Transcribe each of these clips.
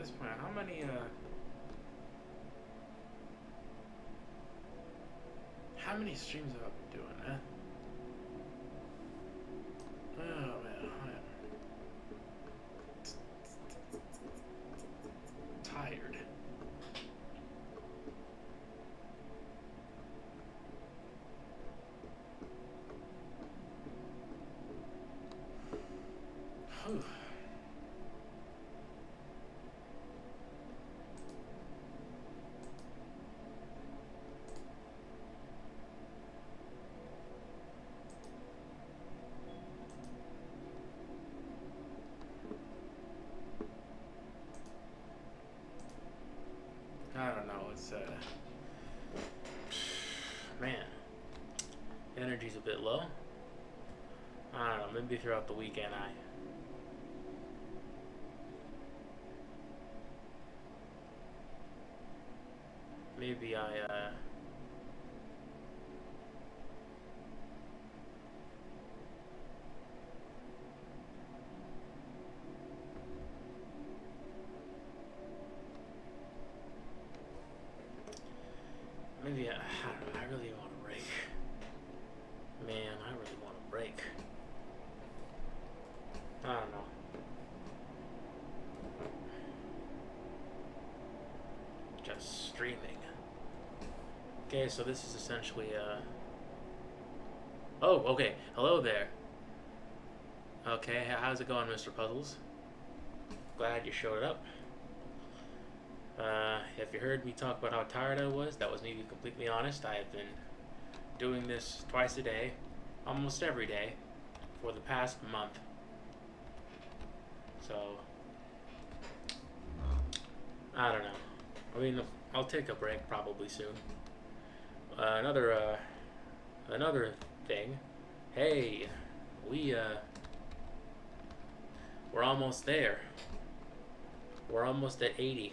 this point, how many streams have I been doing, man? Oh man, I am tired. Whew. I don't know. It's man, energy's a bit low. I don't know. Maybe throughout the weekend, maybe I maybe I don't know. I really want a break. Man, I really want a break. I don't know. Just streaming. Okay, so this is essentially oh, okay. Hello there. Okay, how's it going, Mr. Puzzles? Glad you showed up. If you heard me talk about how tired I was, that was me being completely honest. I have been doing this twice a day, almost every day, for the past month. So, I don't know. I mean, I'll take a break probably soon. Another thing. Hey, we're almost there. We're almost at 80.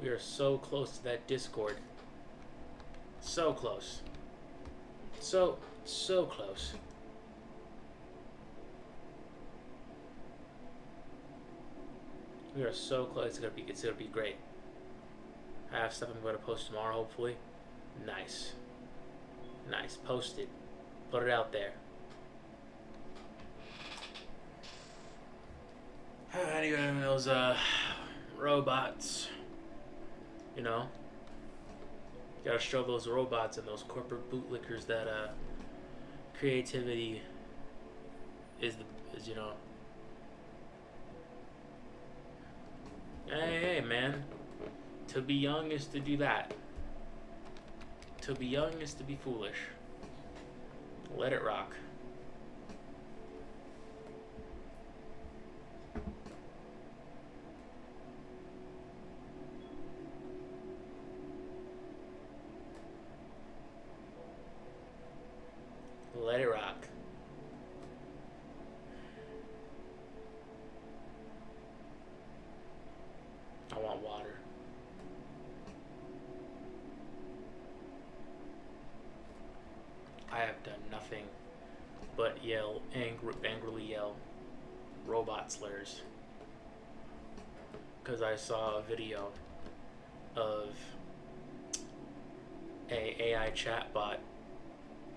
We are so close to that Discord. So close. So close. We are so close. It's gonna be great. I have stuff I'm gonna post tomorrow, hopefully. Nice. Nice. Post it. Put it out there. Anyway, those robots. You know, you gotta show those robots and those corporate bootlickers that creativity is you know. Hey man, to be young is to do that. To be young is to be foolish. Let it rock. Let it rock. I want water. I have done nothing but angrily yell robot slurs. Because I saw a video of a AI chatbot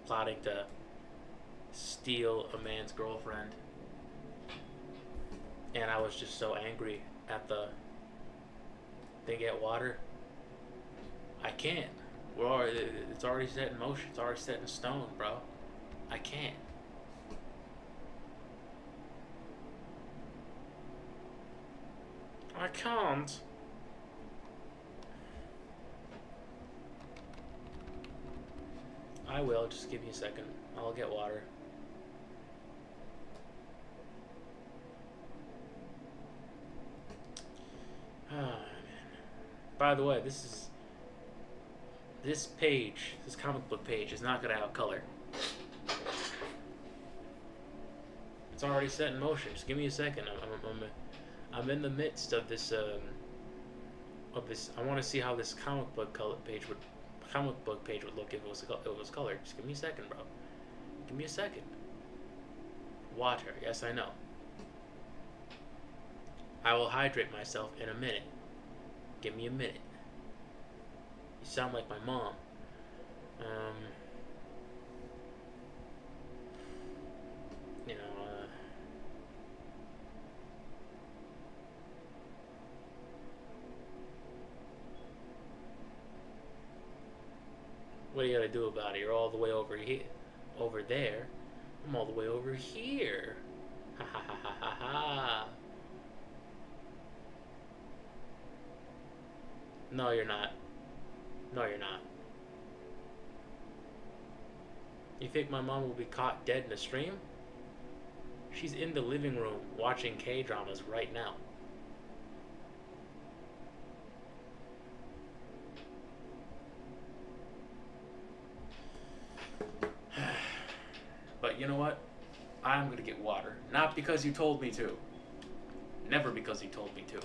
plotting to steal a man's girlfriend, and I was just so angry at the they get water. I can't. It's already set in motion. It's already set in stone, bro. I can't. I can't. I will. Just give me a second. I'll get water. Oh, man. By the way, this page, this comic book page, is not going to have color. It's already set in motion. Just give me a second. I'm in the midst of this. I want to see how this comic book page would look if it was colored. Just give me a second, bro. Give me a second. Water. Yes, I know. I will hydrate myself in a minute. Give me a minute. You sound like my mom. Um, you know, what do you gotta do about it? You're all the way over here, over there. I'm all the way over here. Ha ha ha ha ha ha. No, you're not. No, you're not. You think my mom will be caught dead in a stream? She's in the living room watching K-dramas right now. But you know what? I'm gonna get water. Not because you told me to. Never because you told me to.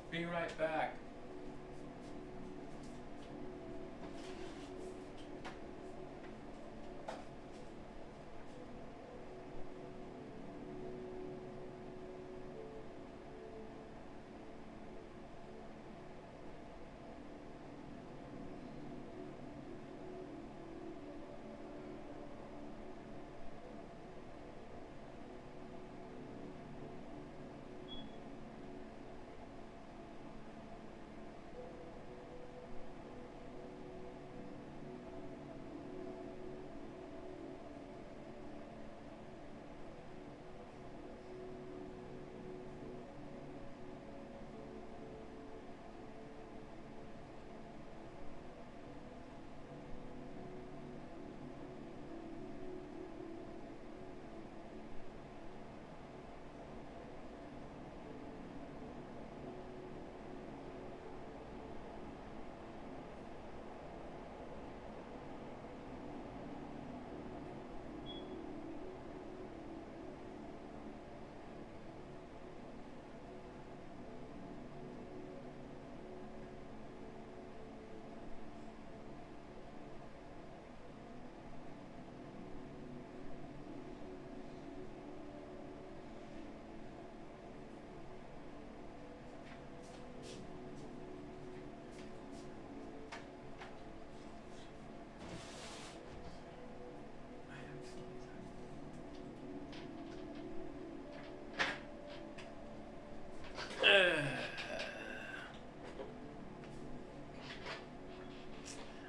Be right back.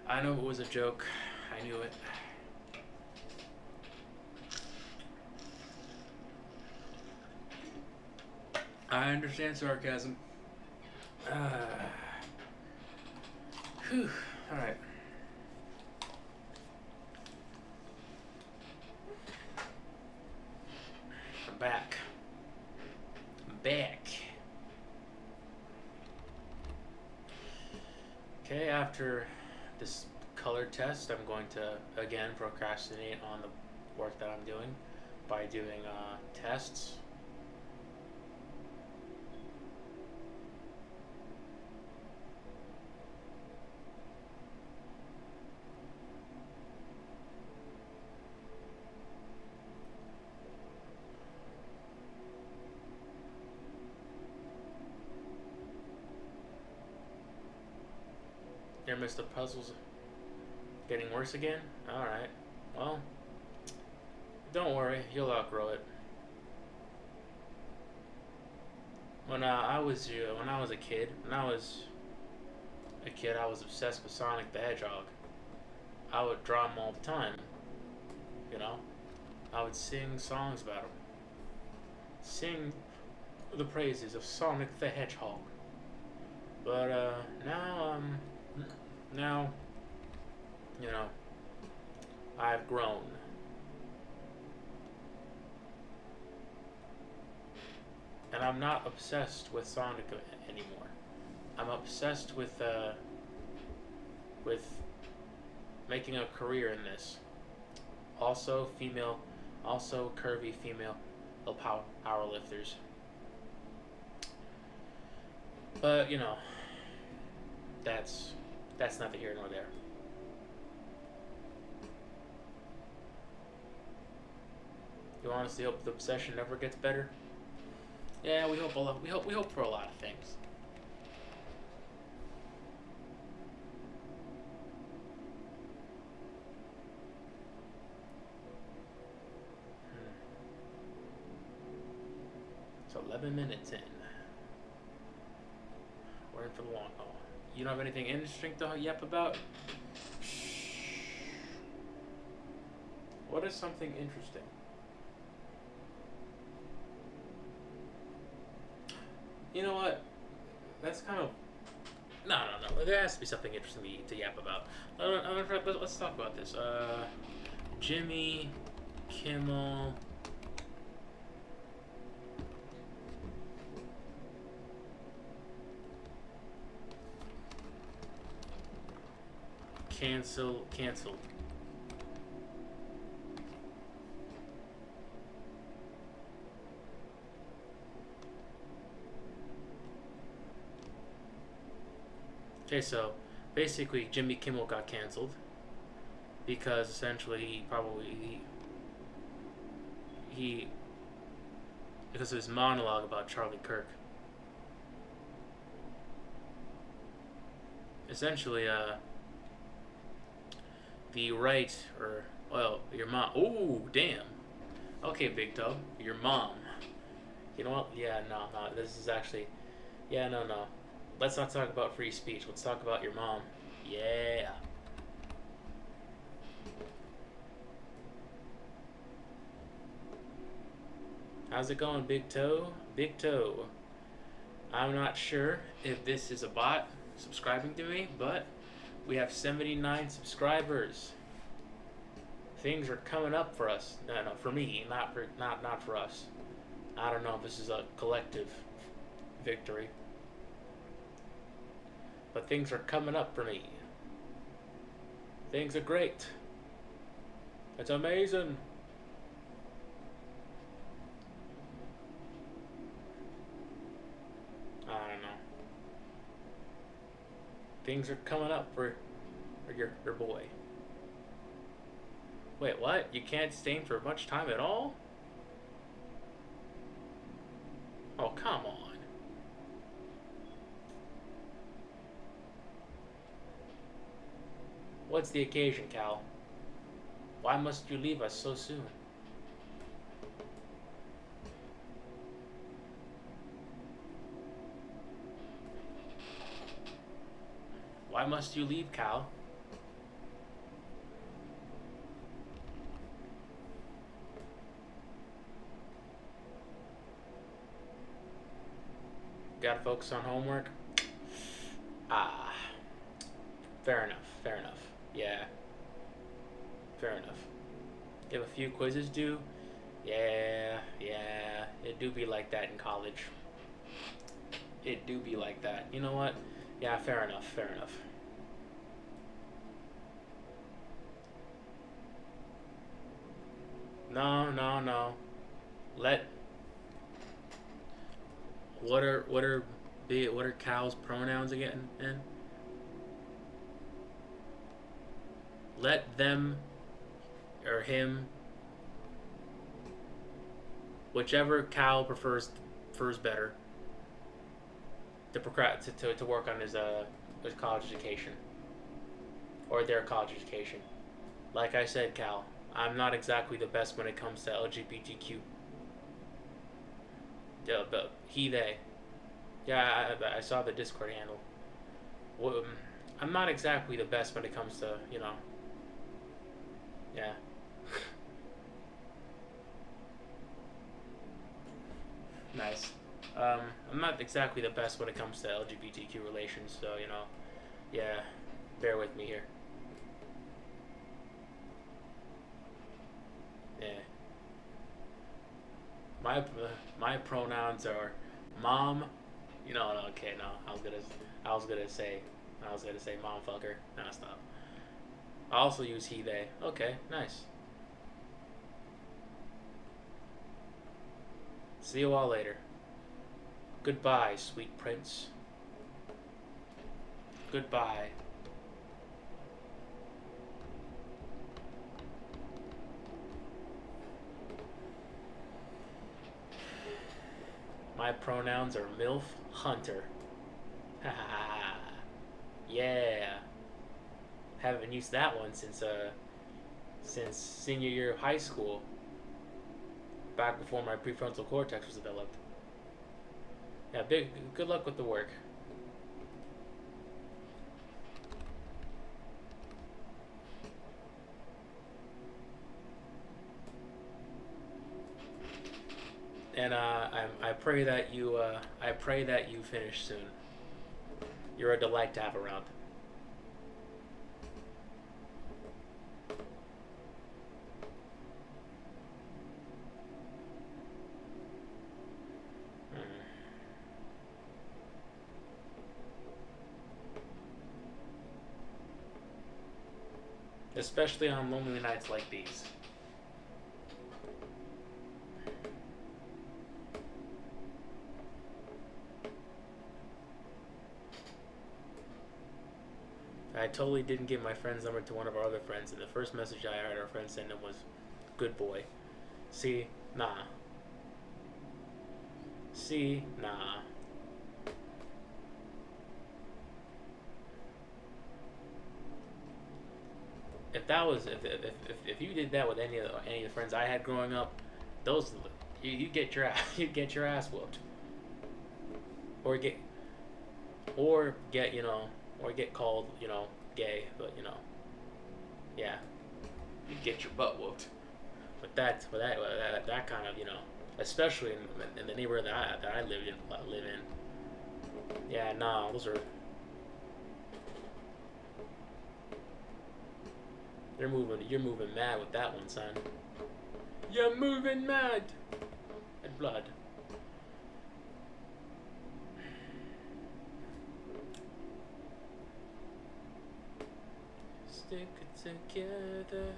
I know it was a joke. I knew it. I understand sarcasm. Whew. Alright. I'm back. I'm back. Okay, after this color test, I'm going to again procrastinate on the work that I'm doing by doing tests. There, Mr. Puzzle's getting worse again? Alright. Well, don't worry, you'll outgrow it. When I was a kid, I was obsessed with Sonic the Hedgehog. I would draw him all the time. You know, I would sing songs about him. Sing the praises of Sonic the Hedgehog. But now, you know, I've grown. And I'm not obsessed with Sonic anymore. I'm obsessed with making a career in this. Also curvy female powerlifters. But you know, that's neither here nor there. You honestly hope the obsession never gets better? Yeah, we hope a lot. We hope for a lot of things. It's 11 minutes in. We're in for the long haul. You don't have anything interesting to yap about? What is something interesting? You know what? That's kind of... No. There has to be something interesting to yap about. Let's talk about this. Jimmy Kimmel... Canceled. Okay, so basically Jimmy Kimmel got canceled because essentially he because of his monologue about Charlie Kirk. Essentially, the right, or, well, your mom. Ooh, damn. Okay, Big Toe, your mom. You know what? Yeah, no. This is actually, yeah, no. Let's not talk about free speech. Let's talk about your mom. Yeah. How's it going, Big Toe? Big Toe. I'm not sure if this is a bot subscribing to me, but we have 79 subscribers. Things are coming up for us. No, for me, not for us. I don't know if this is a collective victory, but things are coming up for me. Things are great. It's amazing. I don't know. Things are coming up for your boy. Wait, what? You can't stain for much time at all? Oh, come on. What's the occasion, Cal? Why must you leave us so soon? Why must you leave, Cal? Gotta focus on homework? Ah. Fair enough. Yeah. Fair enough. You have a few quizzes due? Yeah. It do be like that in college. It do be like that. You know what? Yeah, fair enough. No. Let... What are Cal's pronouns again? Let them or him, whichever Cal prefers better, to work on his college education or their college education. Like I said, Cal, I'm not exactly the best when it comes to LGBTQ. Yeah, but they. Yeah, I saw the Discord handle. Well, I'm not exactly the best when it comes to, you know. Yeah. Nice. I'm not exactly the best when it comes to LGBTQ relations, so, you know, yeah, bear with me here. Yeah. My pronouns are mom. You know, okay, no, I was gonna say mom fucker. Nah, stop. I also use he they. Okay, nice. See you all later. Goodbye, sweet prince. Goodbye. My pronouns are MILF Hunter. Ha ha ha. Yeah. Haven't used that one since senior year of high school. Back before my prefrontal cortex was developed. Yeah, good luck with the work. And I pray that you finish soon. You're a delight to have around. Especially on lonely nights like these. I totally didn't give my friend's number to one of our other friends, and the first message I heard our friend send him was, "Good boy." See, nah. See, nah. If you did that with any of the friends I had growing up, those you get your ass you get your ass whooped, or get or get called gay, but yeah, you get your butt whooped. But that kind of especially in the neighborhood that I live in. Yeah, nah, those are you're moving mad with that one, son. You're moving mad. And blood. Stick it together.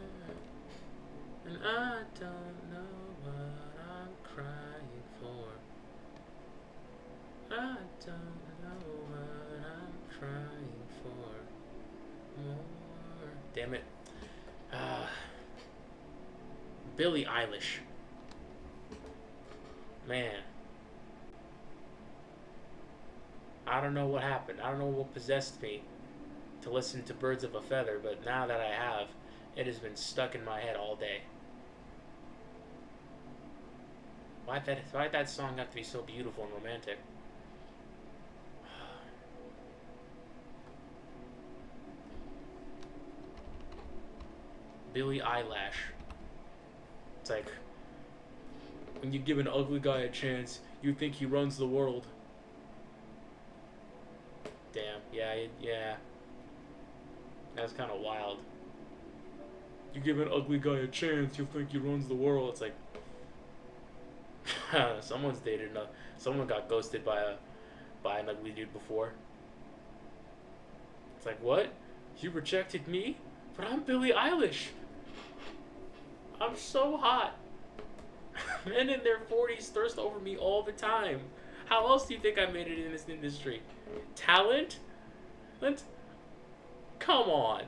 And I don't know what I'm crying for. I don't know what I'm crying for. More. Damn it. Billie Eilish. Man. I don't know what happened. I don't know what possessed me to listen to Birds of a Feather, but now that I have, it has been stuck in my head all day. Why'd that song have to be so beautiful and romantic? Billie Eilish. It's like, when you give an ugly guy a chance, you think he runs the world. Damn, yeah. That's kind of wild. You give an ugly guy a chance, you think he runs the world. It's like, someone got ghosted by an ugly dude before. It's like, what? You rejected me? But I'm Billie Eilish. I'm so hot. Men in their 40s thirst over me all the time. How else do you think I made it in this industry? Talent? Come on.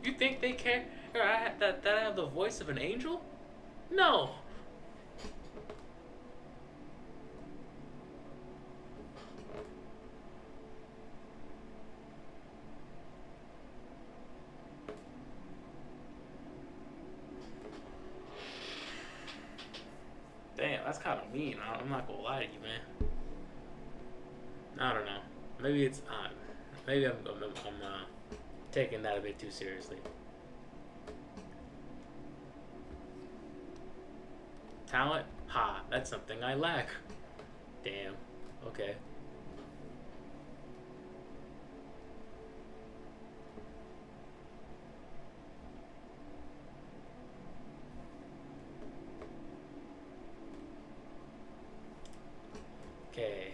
You think they care that I have the voice of an angel? No. Damn, that's kind of mean. I'm not gonna lie to you, man. I don't know. Maybe I'm taking that a bit too seriously. Talent? Ha, that's something I lack. Damn. Okay. Okay.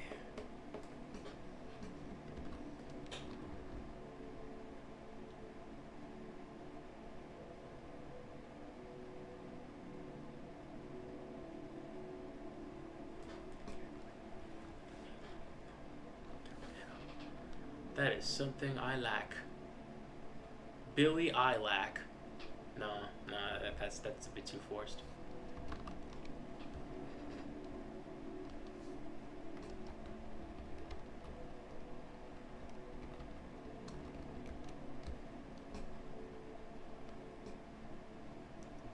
That is something I lack. Billy I lack. No, that's a bit too forced.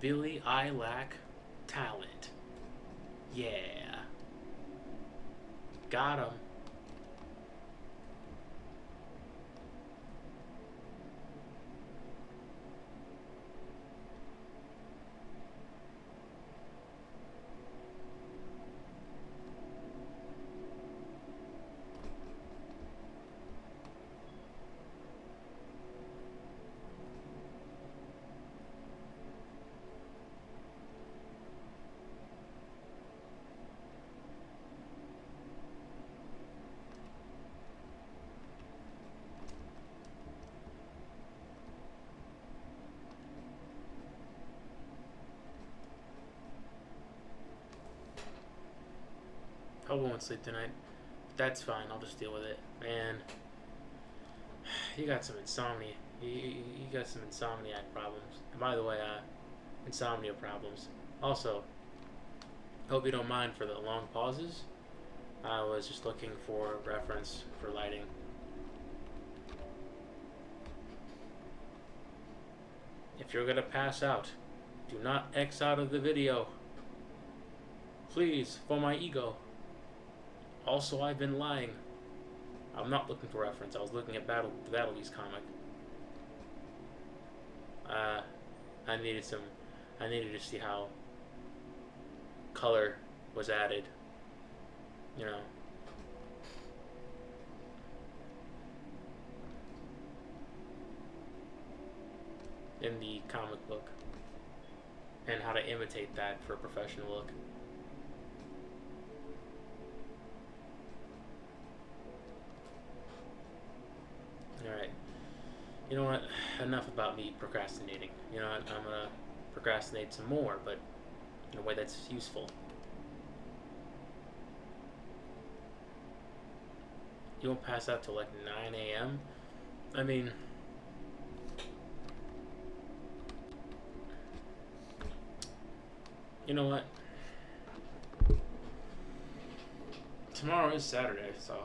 Billy I lack talent. Yeah. Got him. I won't sleep tonight. That's fine. I'll just deal with it. Man, you got some insomnia. You got some insomniac problems. And by the way, insomnia problems. Also, hope you don't mind for the long pauses. I was just looking for reference for lighting. If you're gonna pass out, do not X out of the video. Please, for my ego. Also, I've been lying. I'm not looking for reference. I was looking at the Battle Beast comic. I needed to see how color was added. You know. In the comic book. And how to imitate that for a professional look. Alright. You know what? Enough about me procrastinating. You know what? I'm gonna procrastinate some more, but in a way that's useful. You won't pass out till like 9 a.m.? I mean... You know what? Tomorrow is Saturday, so...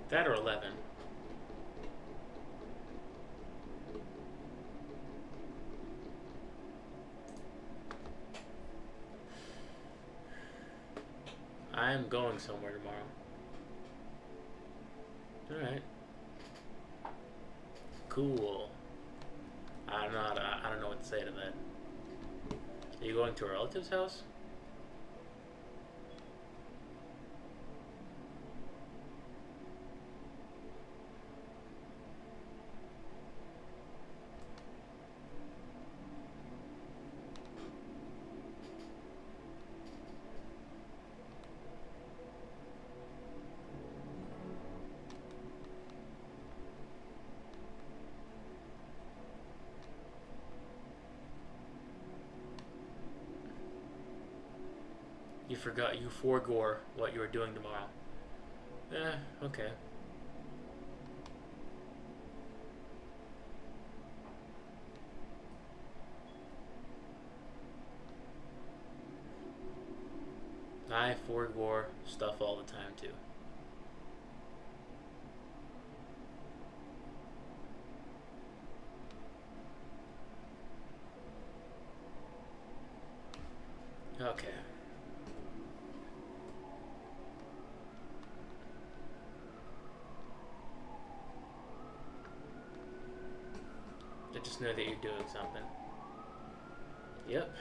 That or 11. I am going somewhere tomorrow. Alright. Cool. I don't know what to say to that. Are you going to a relative's house? You forego what you were doing tomorrow. Okay. I forego stuff all the time too. Okay. I just know that you're doing something. Yep.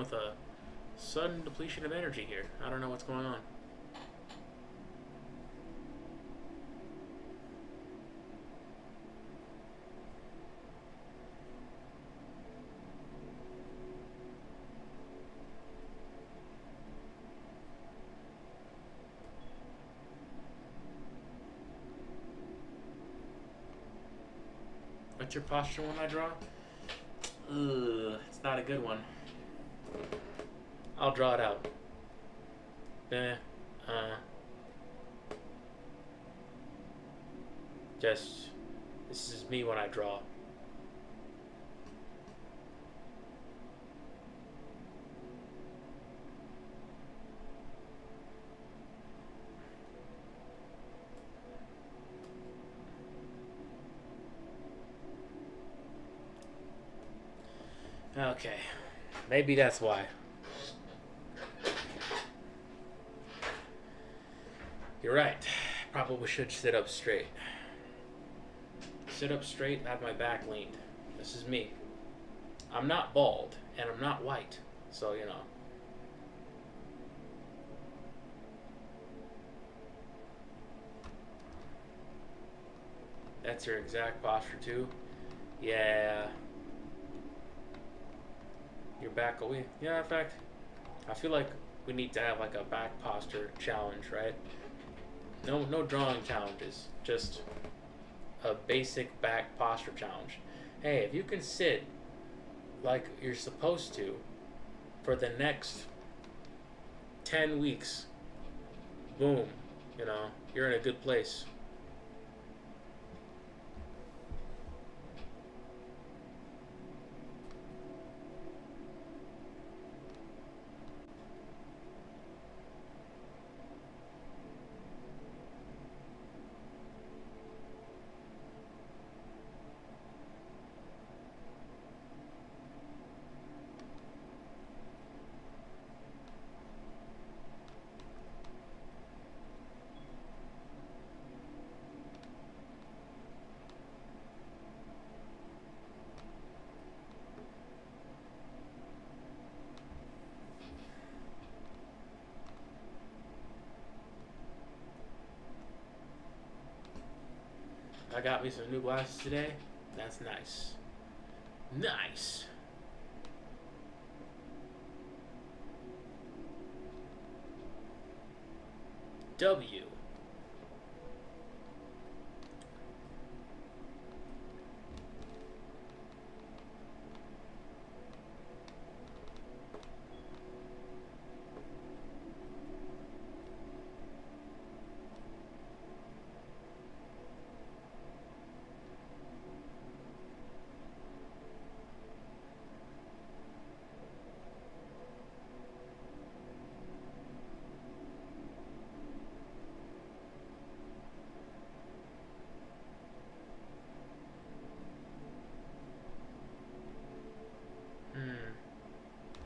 with a sudden depletion of energy here. I don't know what's going on. What's your posture when I draw? It's not a good one. I'll draw it out. Just, this is me when I draw. Okay, maybe that's why. You're right. Probably should sit up straight. Sit up straight, have my back leaned. This is me. I'm not bald, and I'm not white, so you know. That's your exact posture too? Yeah. Your back away. Yeah, in fact, I feel like we need to have like a back posture challenge, right? No drawing challenges, just a basic back posture challenge. Hey, if you can sit like you're supposed to for the next 10 weeks, boom, you know, you're in a good place. I got me some new glasses today. That's nice. Nice. W.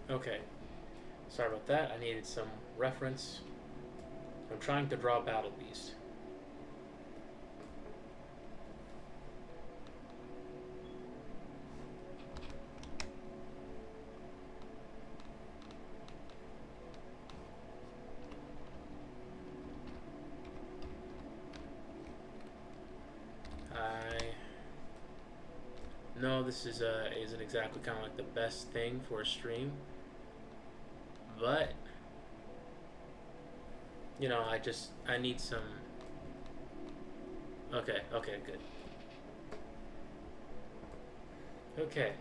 Okay. Sorry about that. I needed some reference. I'm trying to draw Battle Beast. No, this isn't exactly kind of like the best thing for a stream, but you know, I need some. Okay, good. Okay.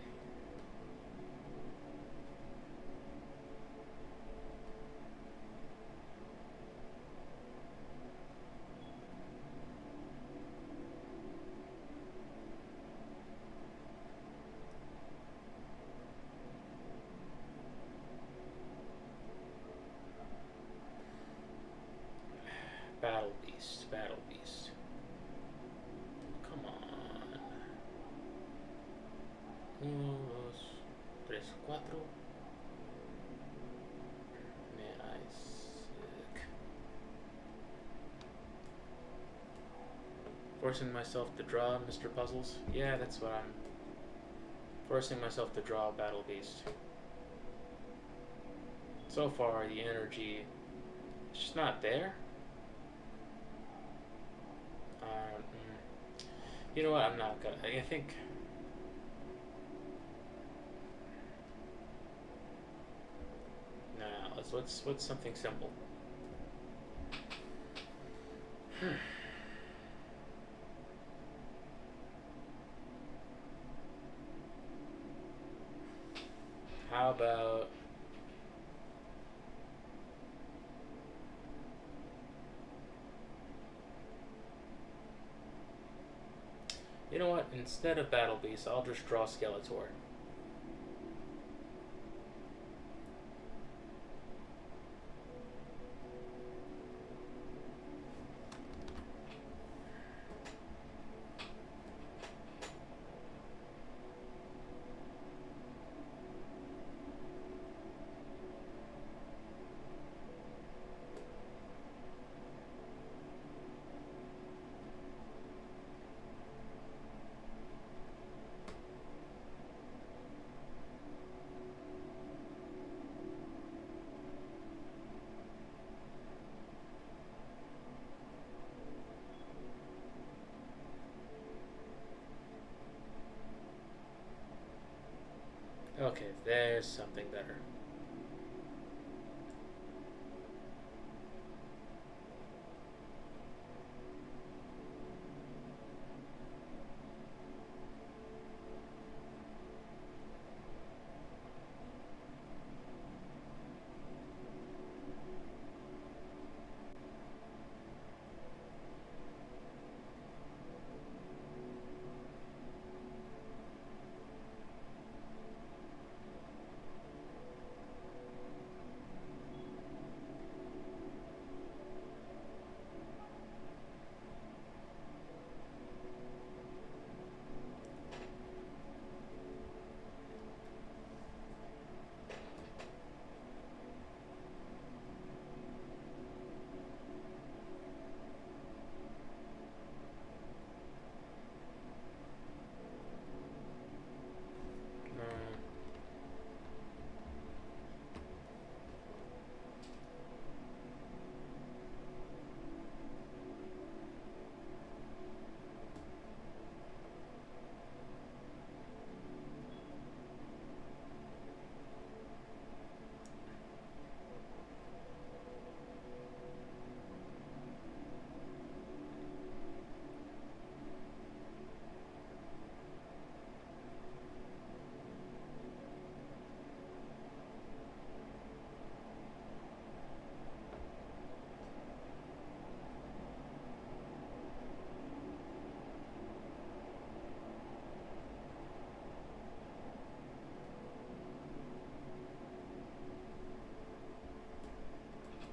Battle Beast. Come on. 1, 2, 3, 4. Isaac. Forcing myself to draw Mr. Puzzles. Yeah, that's what I'm forcing myself to draw Battle Beast. So far, the energy is just not there. You know what? I'm not gonna. I think. Nah. What's something simple? How about? You know what? Instead of Battle Beast, I'll just draw Skeletor. Okay, there's something better.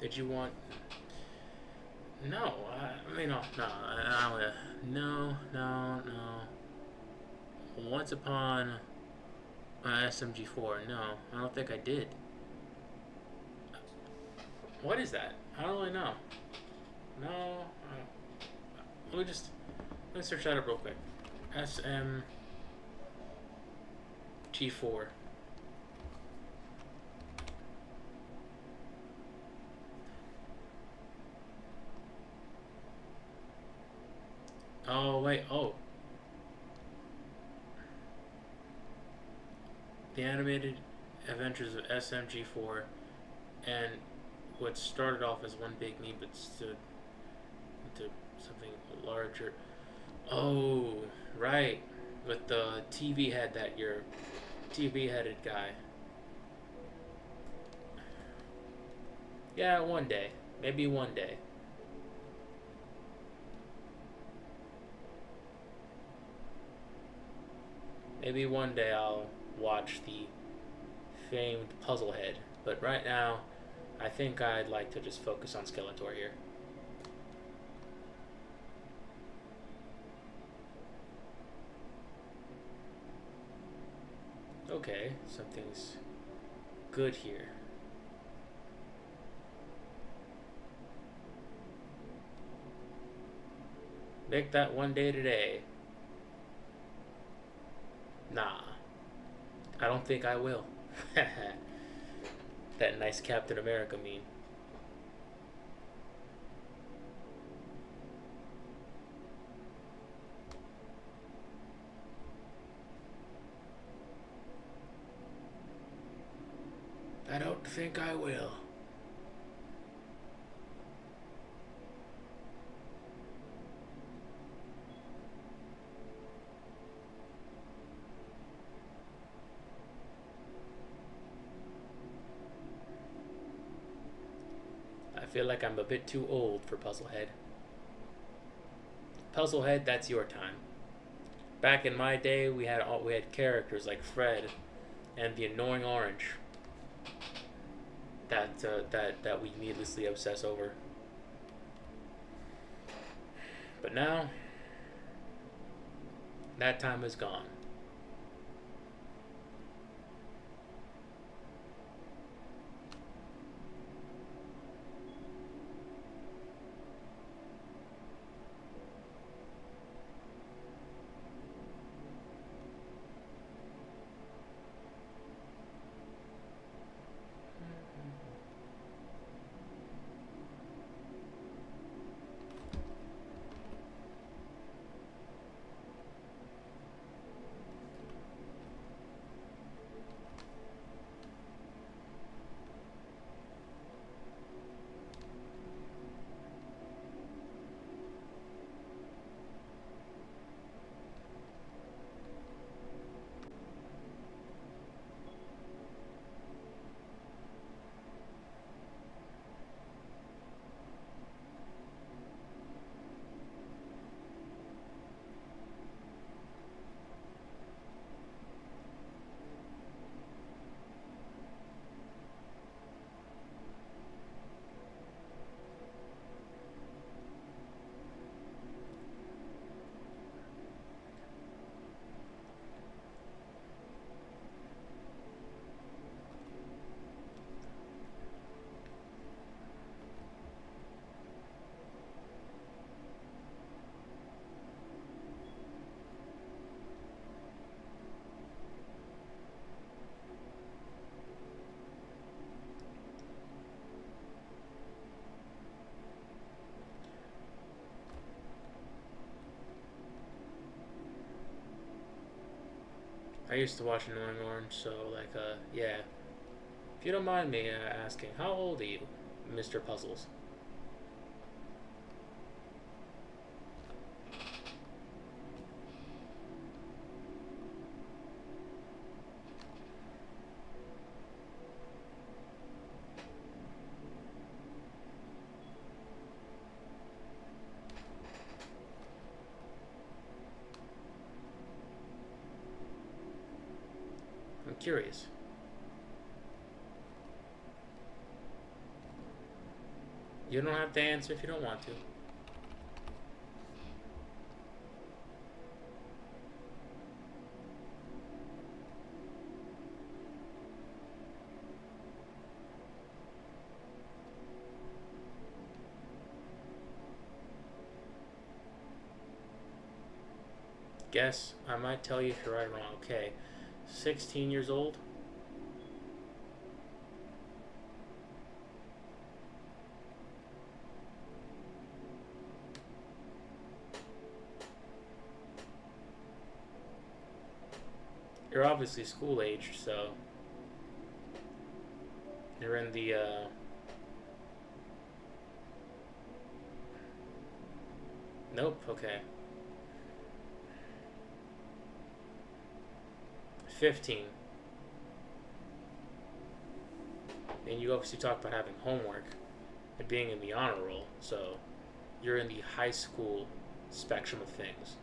Did you want? No, I mean, no. Once upon SMG4, no, I don't think I did. What is that? I don't really know. No, let me search that up real quick. SMG4. Oh wait, oh. The animated adventures of SMG4, and what started off as one big me but stood into something larger. Oh, right. With the TV head that your TV headed guy. Yeah, one day. Maybe one day. Maybe one day I'll watch the famed Puzzlehead. But right now, I think I'd like to just focus on Skeletor here. Okay, something's good here. Make that one day today. Nah, I don't think I will. That nice Captain America meme. I don't think I will. I feel like I'm a bit too old for Puzzlehead. Puzzlehead, that's your time. Back in my day, we had characters like Fred and the annoying orange that we needlessly obsess over. But now, that time is gone. I used to watch Annoying Orange, so yeah. If you don't mind me asking, how old are you, Mr. Puzzles? I'm curious. You don't have to answer if you don't want to. Guess I might tell you if you're right or wrong. Okay, 16 years old. You're obviously school aged, so you're in the nope, okay. 15. And you obviously talk about having homework and being in the honor roll, so you're in the high school spectrum of things.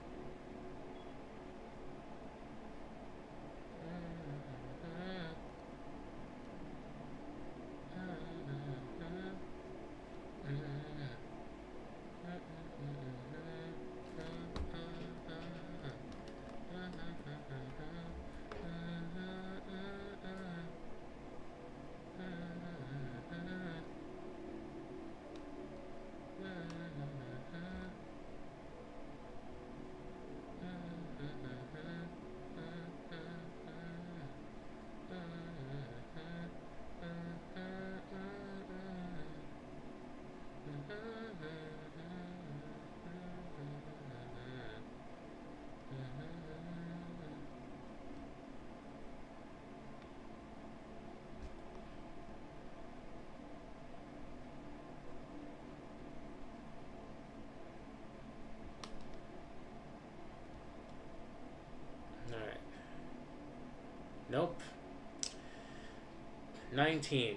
19.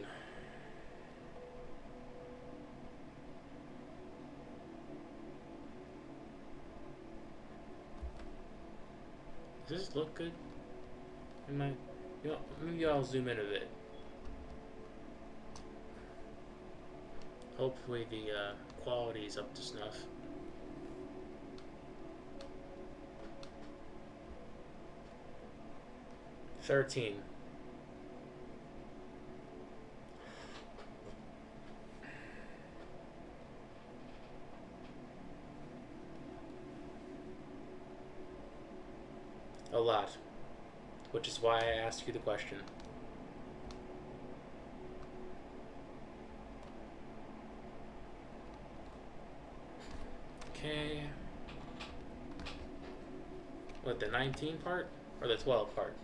Does this look good? Am I, you know, maybe I'll zoom in a bit. Hopefully the quality is up to snuff. $13. A lot, which is why I asked you the question. Okay. What, the 19 part or the 12 part?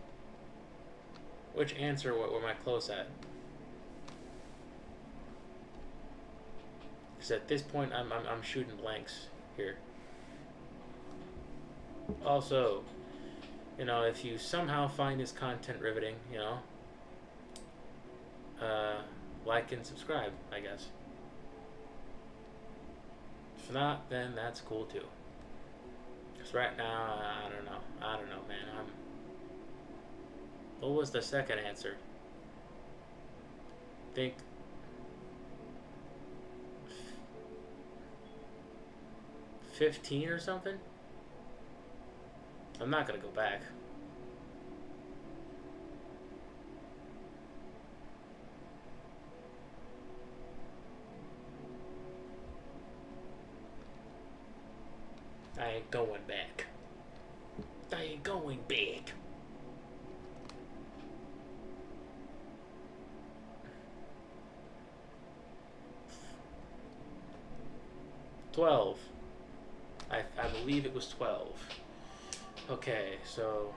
Which answer were I close at? Because at this point I'm shooting blanks here. Also, you know, if you somehow find this content riveting, you know, like and subscribe, I guess. If not, then that's cool too. Because right now, I don't know, man. What was the second answer? I think 15 or something? I'm not gonna go back. I ain't going back. I ain't going back. $12. I believe it was 12. Okay, so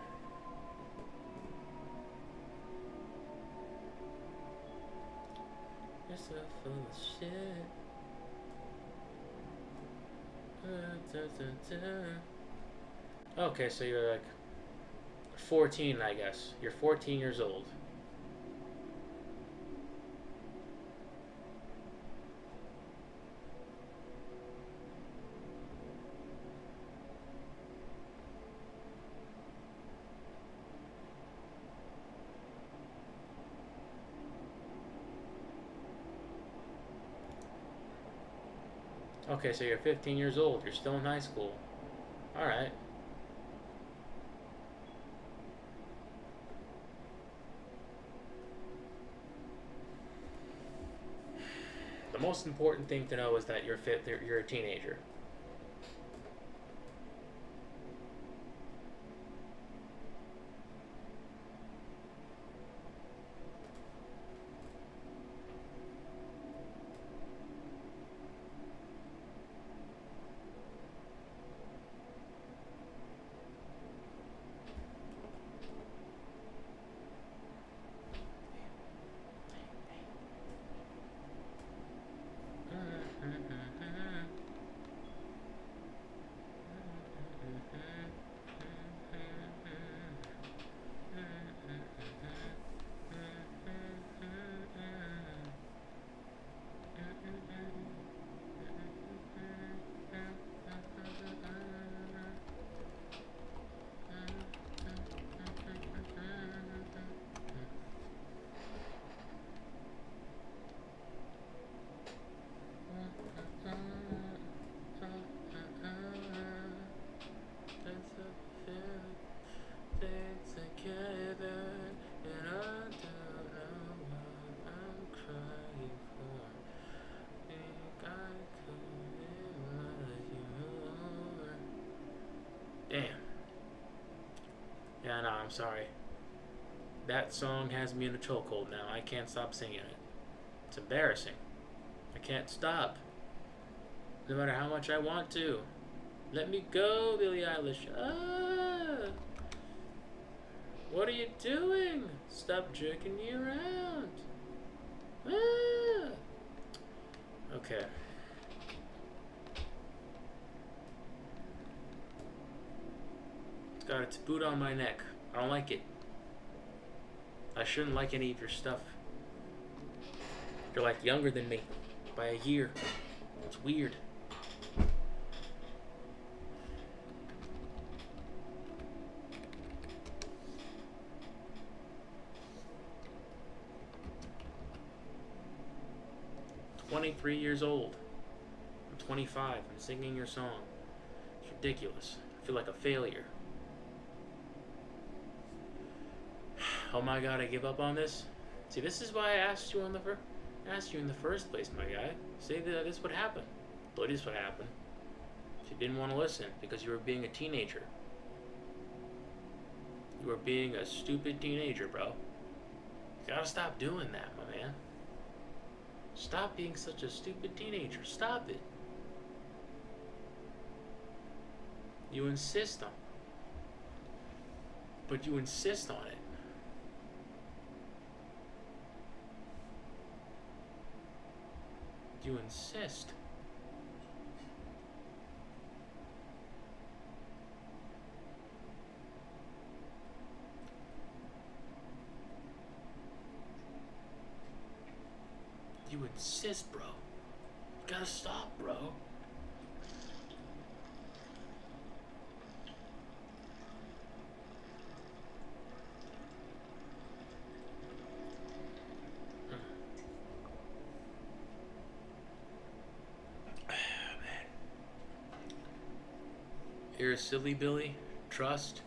you're so full of shit. Okay, so you're like 14, I guess. You're 14 years old. Okay, so you're 15 years old. You're still in high school. Alright. The most important thing to know is that you're a teenager. Damn. Yeah, no, I'm sorry. That song has me in a chokehold now. I can't stop singing it. It's embarrassing. I can't stop. No matter how much I want to. Let me go, Billie Eilish. Ah! What are you doing? Stop jerking me around. Ah! Okay. It's got its boot on my neck. I don't like it. I shouldn't like any of your stuff. You're like younger than me by a year. It's weird. I'm 23 years old. I'm 25. I'm singing your song. It's ridiculous. I feel like a failure. Oh my god, I give up on this? See, this is why I asked you in the first place, my guy. See, this would happen. Told you this would happen. You didn't want to listen because you were being a teenager. You were being a stupid teenager, bro. You gotta stop doing that, my man. Stop being such a stupid teenager. Stop it. You insist on it. But you insist on it. You insist. You insist, bro. You gotta stop, bro. You're a silly Billy. Trust.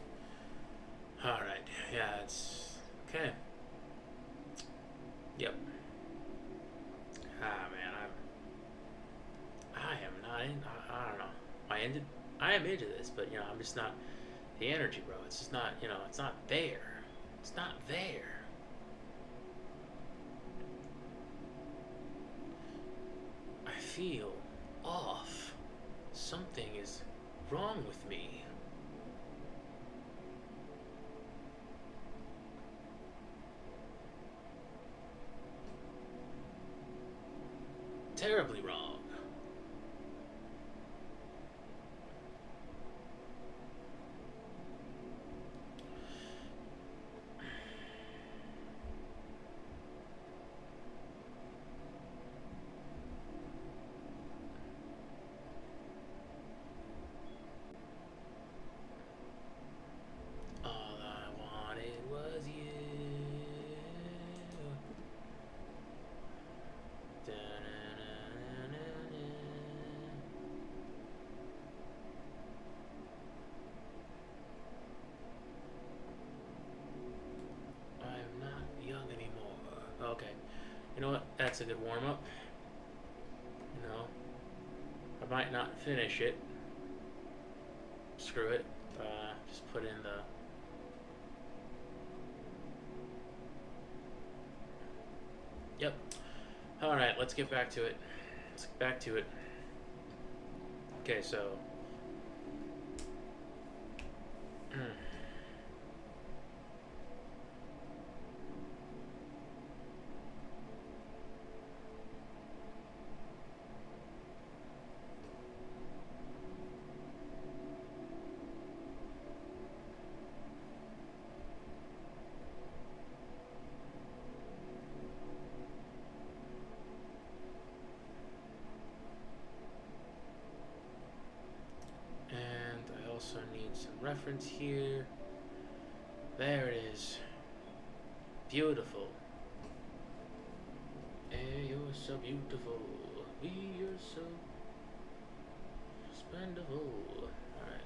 Alright. Yeah, it's... Okay. Yep. Ah, man, I am not in... I don't know. I am into this, but, you know, I'm just not... The energy, bro. It's just not, you know, it's not there. It's not there. I feel off. Something is wrong with me. Terribly wrong. Okay. You know what? That's a good warm-up. You know, I might not finish it. Screw it. Just put in the... Yep. Alright, let's get back to it. Let's get back to it. Okay, so... also need some reference here. There it is. Beautiful. Hey, you're so beautiful. You're so spendable. Alright.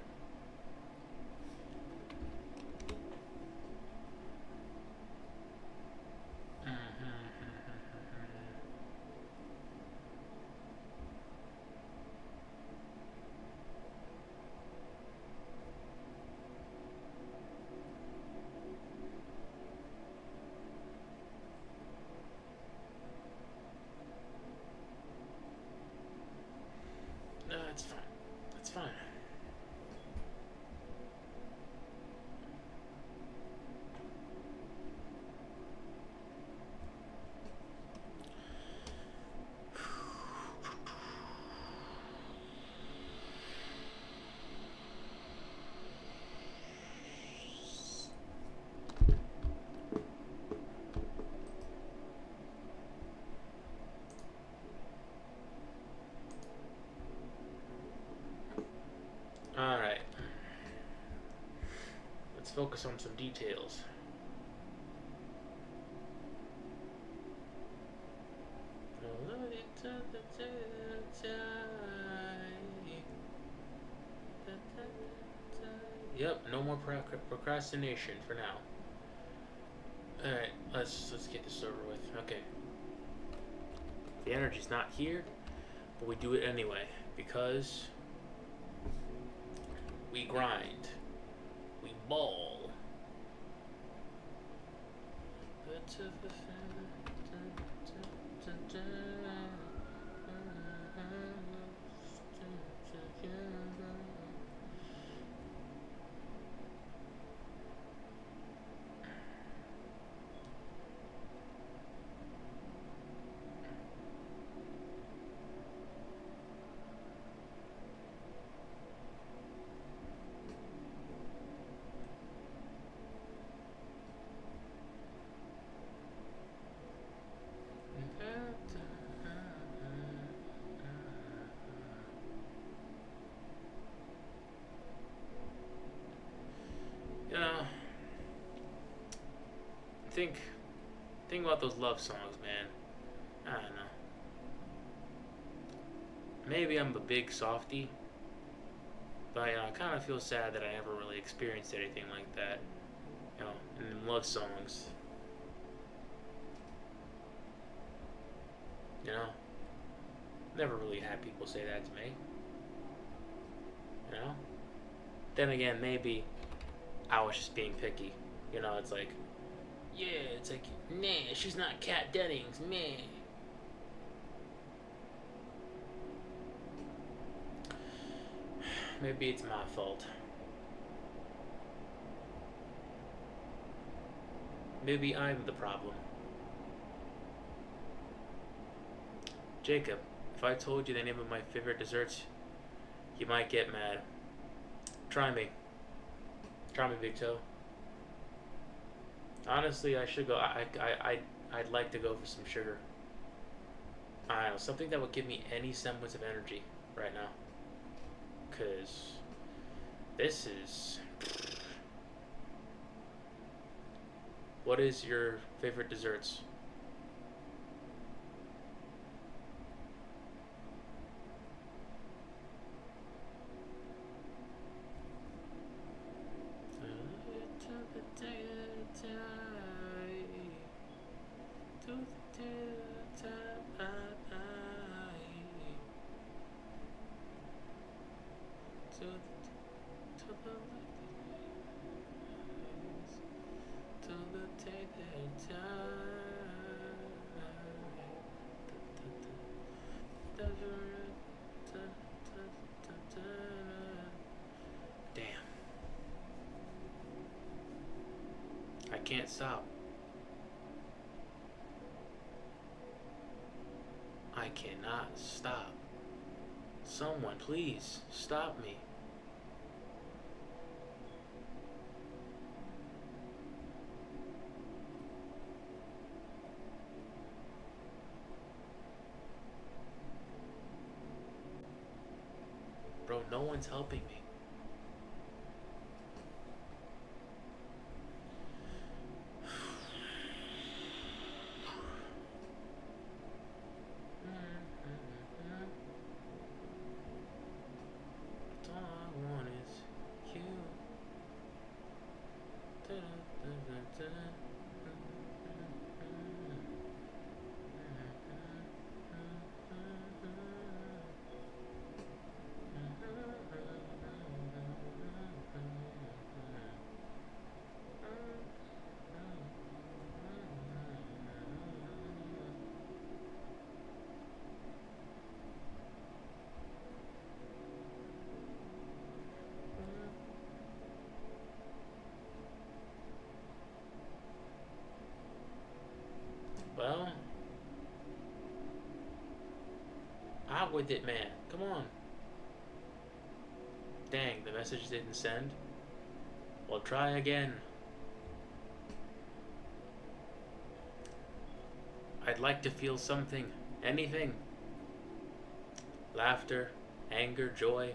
No, it's fine. It's fine. focus on some details. Yep, no more procrastination for now. Alright, let's get this over with. Okay. The energy's not here, but we do it anyway because we grind. We ball. Think about those love songs, man. I don't know. Maybe I'm a big softie, but I kind of feel sad that I never really experienced anything like that. In love songs. Never really had people say that to me. Then again, maybe I was just being picky. It's like, nah, she's not Kat Dennings, meh. Maybe it's my fault. Maybe I'm the problem. Jacob, if I told you the name of my favorite desserts, you might get mad. Try me. Try me, Big Toe. Honestly, I should go. I'd like to go for some sugar. I don't know, something that would give me any semblance of energy right now. Cause this is. What is your favorite desserts? I can't stop. I cannot stop. Someone, please, stop me. Bro, no one's helping me. Well, out with it, man. Come on. Dang, the message didn't send. Well, try again. I'd like to feel something. Anything. Laughter, anger, joy.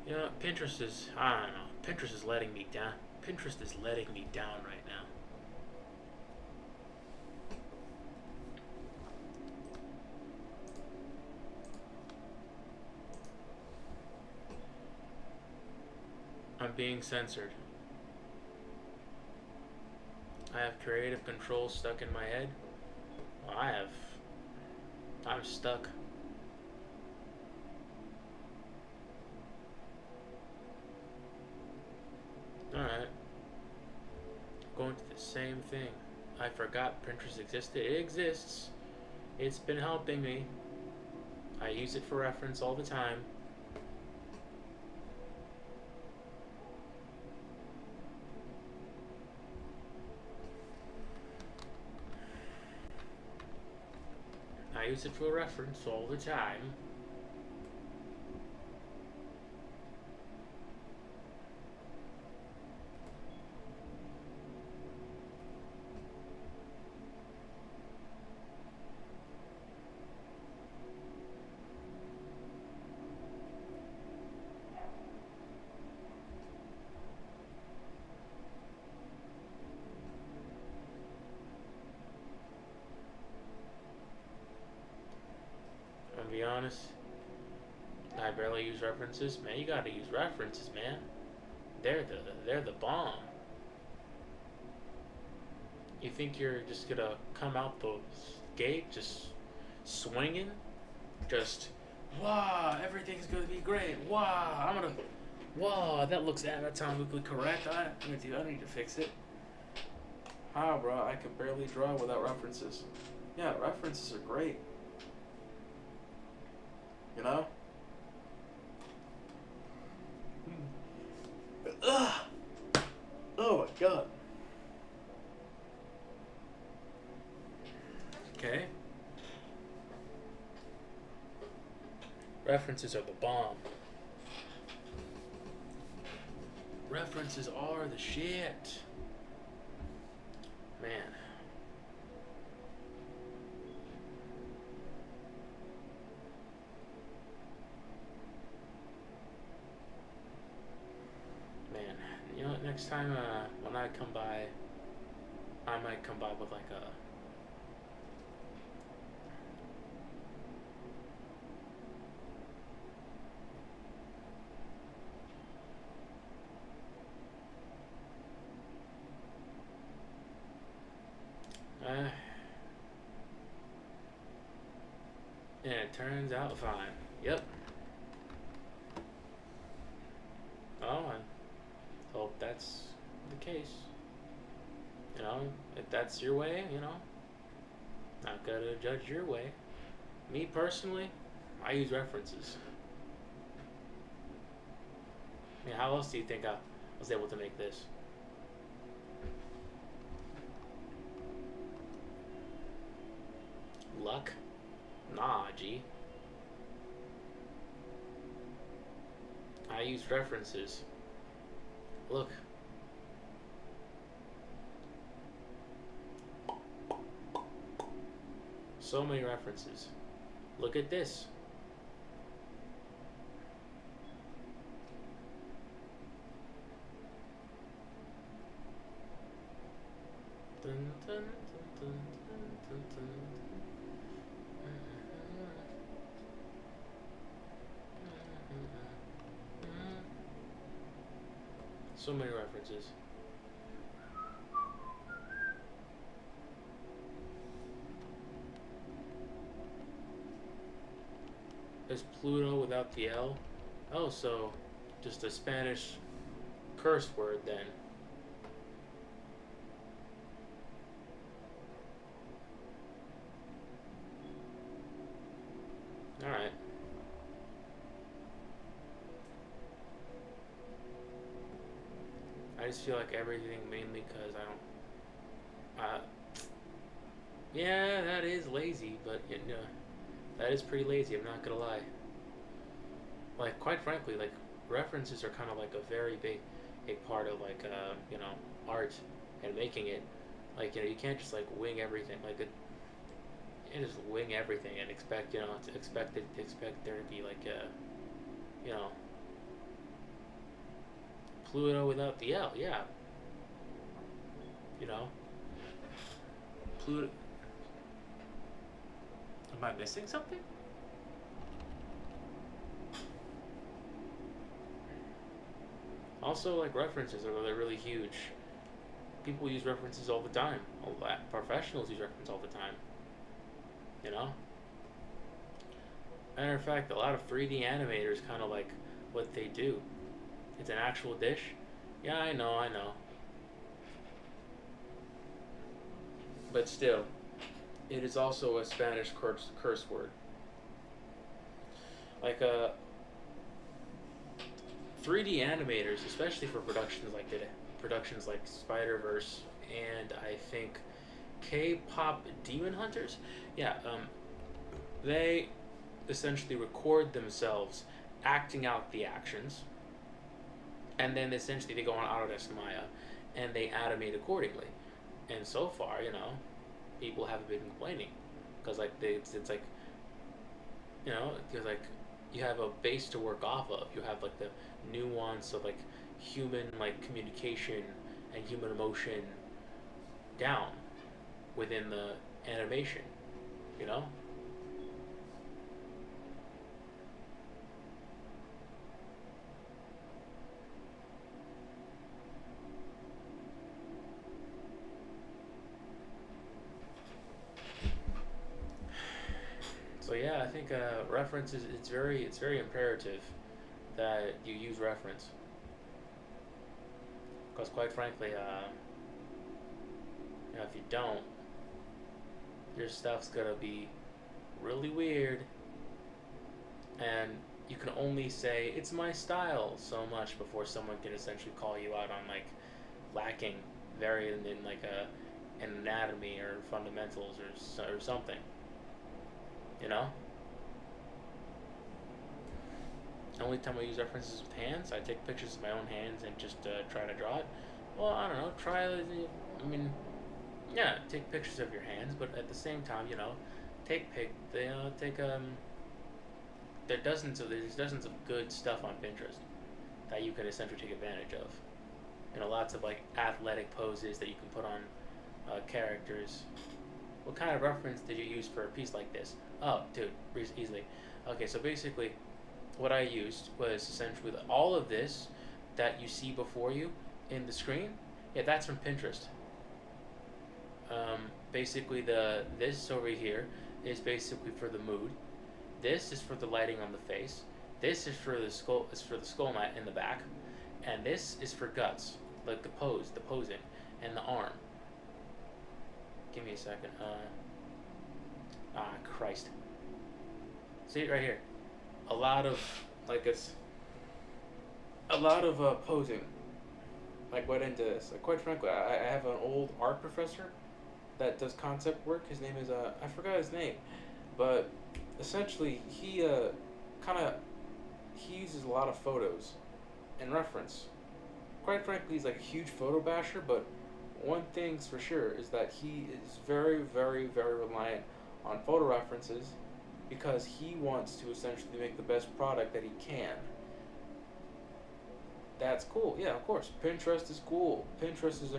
You know, Pinterest is, I don't know, Pinterest is letting me down. Pinterest is letting me down right now. I'm being censored. I have creative control stuck in my head. Well, I'm stuck. Alright. Going to the same thing. I forgot Pinterest existed. It exists. It's been helping me. I use it for reference all the time. I use it for reference all the time. To be honest, I barely use references. Man, you gotta use references, man. They're the bomb. You think you're just gonna come out the gate just swinging? Just, wow, everything's gonna be great. Wow, wow, that looks anatomically correct. I need to fix it. How, bro? I can barely draw without references. Yeah, references are great. You know? Ugh. Oh my god. Okay. References are the bomb. References are the shit. Man. You know what, next time when I come by, I might come by with like and it turns out fine. Yep. Oh, I hope that's the case. You know, if that's your way, you know, not gonna judge your way. Me personally, I use references. I mean, how else do you think I was able to make this? Luck? Nah, G. I use references. Look. So many references. Look at this. Dun, dun, dun, dun, dun, dun. So many references. Is Pluto without the L? Oh, so just a Spanish curse word then. Alright. I just feel like everything mainly because I don't. Yeah, that is lazy, but you know, that is pretty lazy. I'm not gonna lie. Like, quite frankly, like references are kind of like a very big part of like you know, art and making it. Like, you know, you can't just like wing everything. Like, you just wing everything and expect, you know, to expect there to be like a, you know, Pluto without the L, yeah. You know, Pluto. Am I missing something? Also, like references are really huge. People use references all the time. Professionals use references all the time. You know. Matter of fact, a lot of 3D animators kind of like what they do. It's an actual dish. Yeah, I know, I know. But still, it is also a Spanish curse word. Like 3D animators, especially for productions like Spider Verse and I think K-pop Demon Hunters. Yeah, they essentially record themselves acting out the actions, and then essentially they go on Autodesk Maya and they animate accordingly. And so far, people haven't been complaining because like it's like because like you have a base to work off of. You have like the nuance of like human like communication and human emotion down within the animation, you know? So yeah, I think reference is it's very imperative that you use reference because quite frankly, if you don't, your stuff's gonna be really weird, and you can only say it's my style so much before someone can essentially call you out on like lacking very in like an anatomy or fundamentals or something, you know. The only time I use references with hands, I take pictures of my own hands and just try to draw it. Well, I don't know. I mean, yeah, take pictures of your hands, but at the same time, take there's dozens of good stuff on Pinterest that you can essentially take advantage of. Lots of like athletic poses that you can put on characters. What kind of reference did you use for a piece like this? Oh, dude, easily. Okay, so basically, what I used was essentially all of this that you see before you in the screen. Yeah, that's from Pinterest. Basically, this over here is basically for the mood. This is for the lighting on the face. This is for the skull. Is for the skull mat in the back, and this is for guts, like the posing, and the arm. Give me a second. Christ. See it right here. A lot of a lot of posing. Like went into this. Like quite frankly, I have an old art professor that does concept work. His name is I forgot his name, but essentially he kind of he uses a lot of photos in reference. Quite frankly, he's like a huge photo basher, but one thing's for sure is that he is very, very, very reliant on photo references because he wants to essentially make the best product that he can. That's cool. Yeah, of course. Pinterest is cool. Pinterest is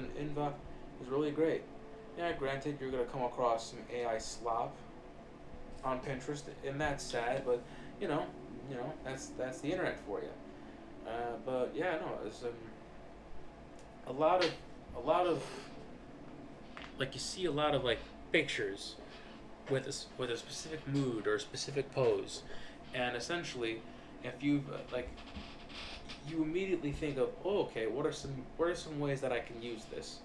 really great. Yeah, granted, you're gonna come across some AI slop on Pinterest, and that's sad. But you know, that's the internet for you. But yeah, no, it's a lot of like you see a lot of like pictures with a specific mood or a specific pose, and essentially, if you like, you immediately think of, oh, okay, what are some ways that I can use this?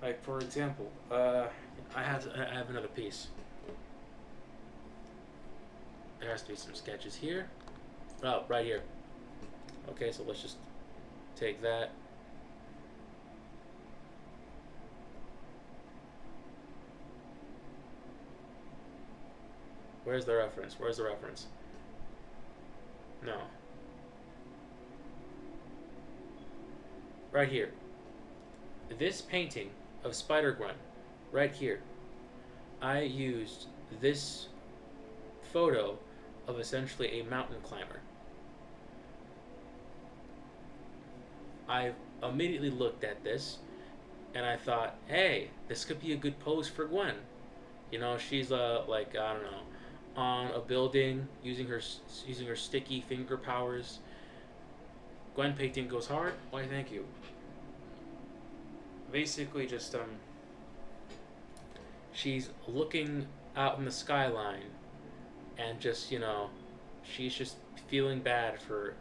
Like for example, I have another piece. There has to be some sketches here. Oh, right here. Okay, so let's just take that. Where's the reference? Where's the reference? No. Right here. This painting of Spider-Gwen, right here. I used this photo of essentially a mountain climber. I immediately looked at this and I thought, hey, this could be a good pose for Gwen. You know, she's like I don't know, on a building using her sticky finger powers. Gwen painting goes hard. Why, thank you. Basically, just she's looking out in the skyline, and just she's just feeling bad for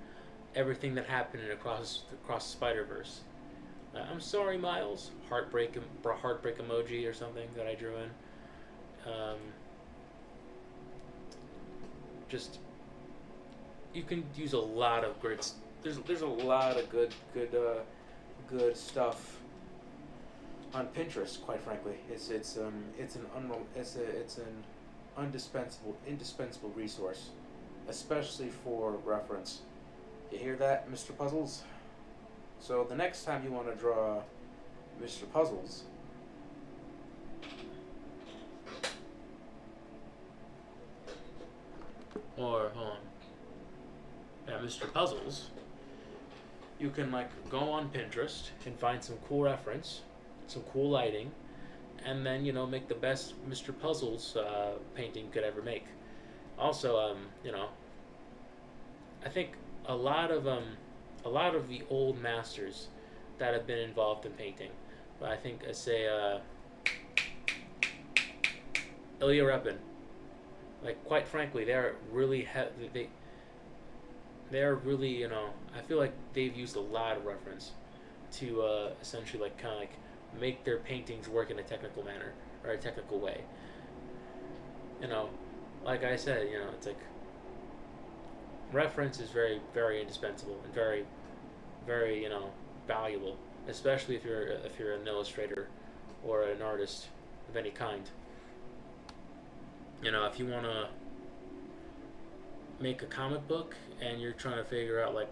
everything that happened across Spider Verse. I'm sorry, Miles. Heartbreak emoji or something that I drew in. Um, just you can use a lot of good. There's a lot of good stuff on Pinterest. Quite frankly, it's an indispensable resource, especially for reference. You hear that, Mr. Puzzles? So the next time you want to draw Mr. Puzzles, or hold on, yeah, Mr. Puzzles, you can like go on Pinterest and find some cool reference, some cool lighting, and then make the best Mr. Puzzles painting you could ever make. Also, I think a lot of the old masters that have been involved in painting, but I think say Ilya Repin, like quite frankly, they're really they're really I feel like they've used a lot of reference to essentially like kind of like make their paintings work in a technical manner or a technical way. Like I said, it's like reference is very, very indispensable and very, very valuable, especially if you're an illustrator or an artist of any kind. If you want to make a comic book and you're trying to figure out like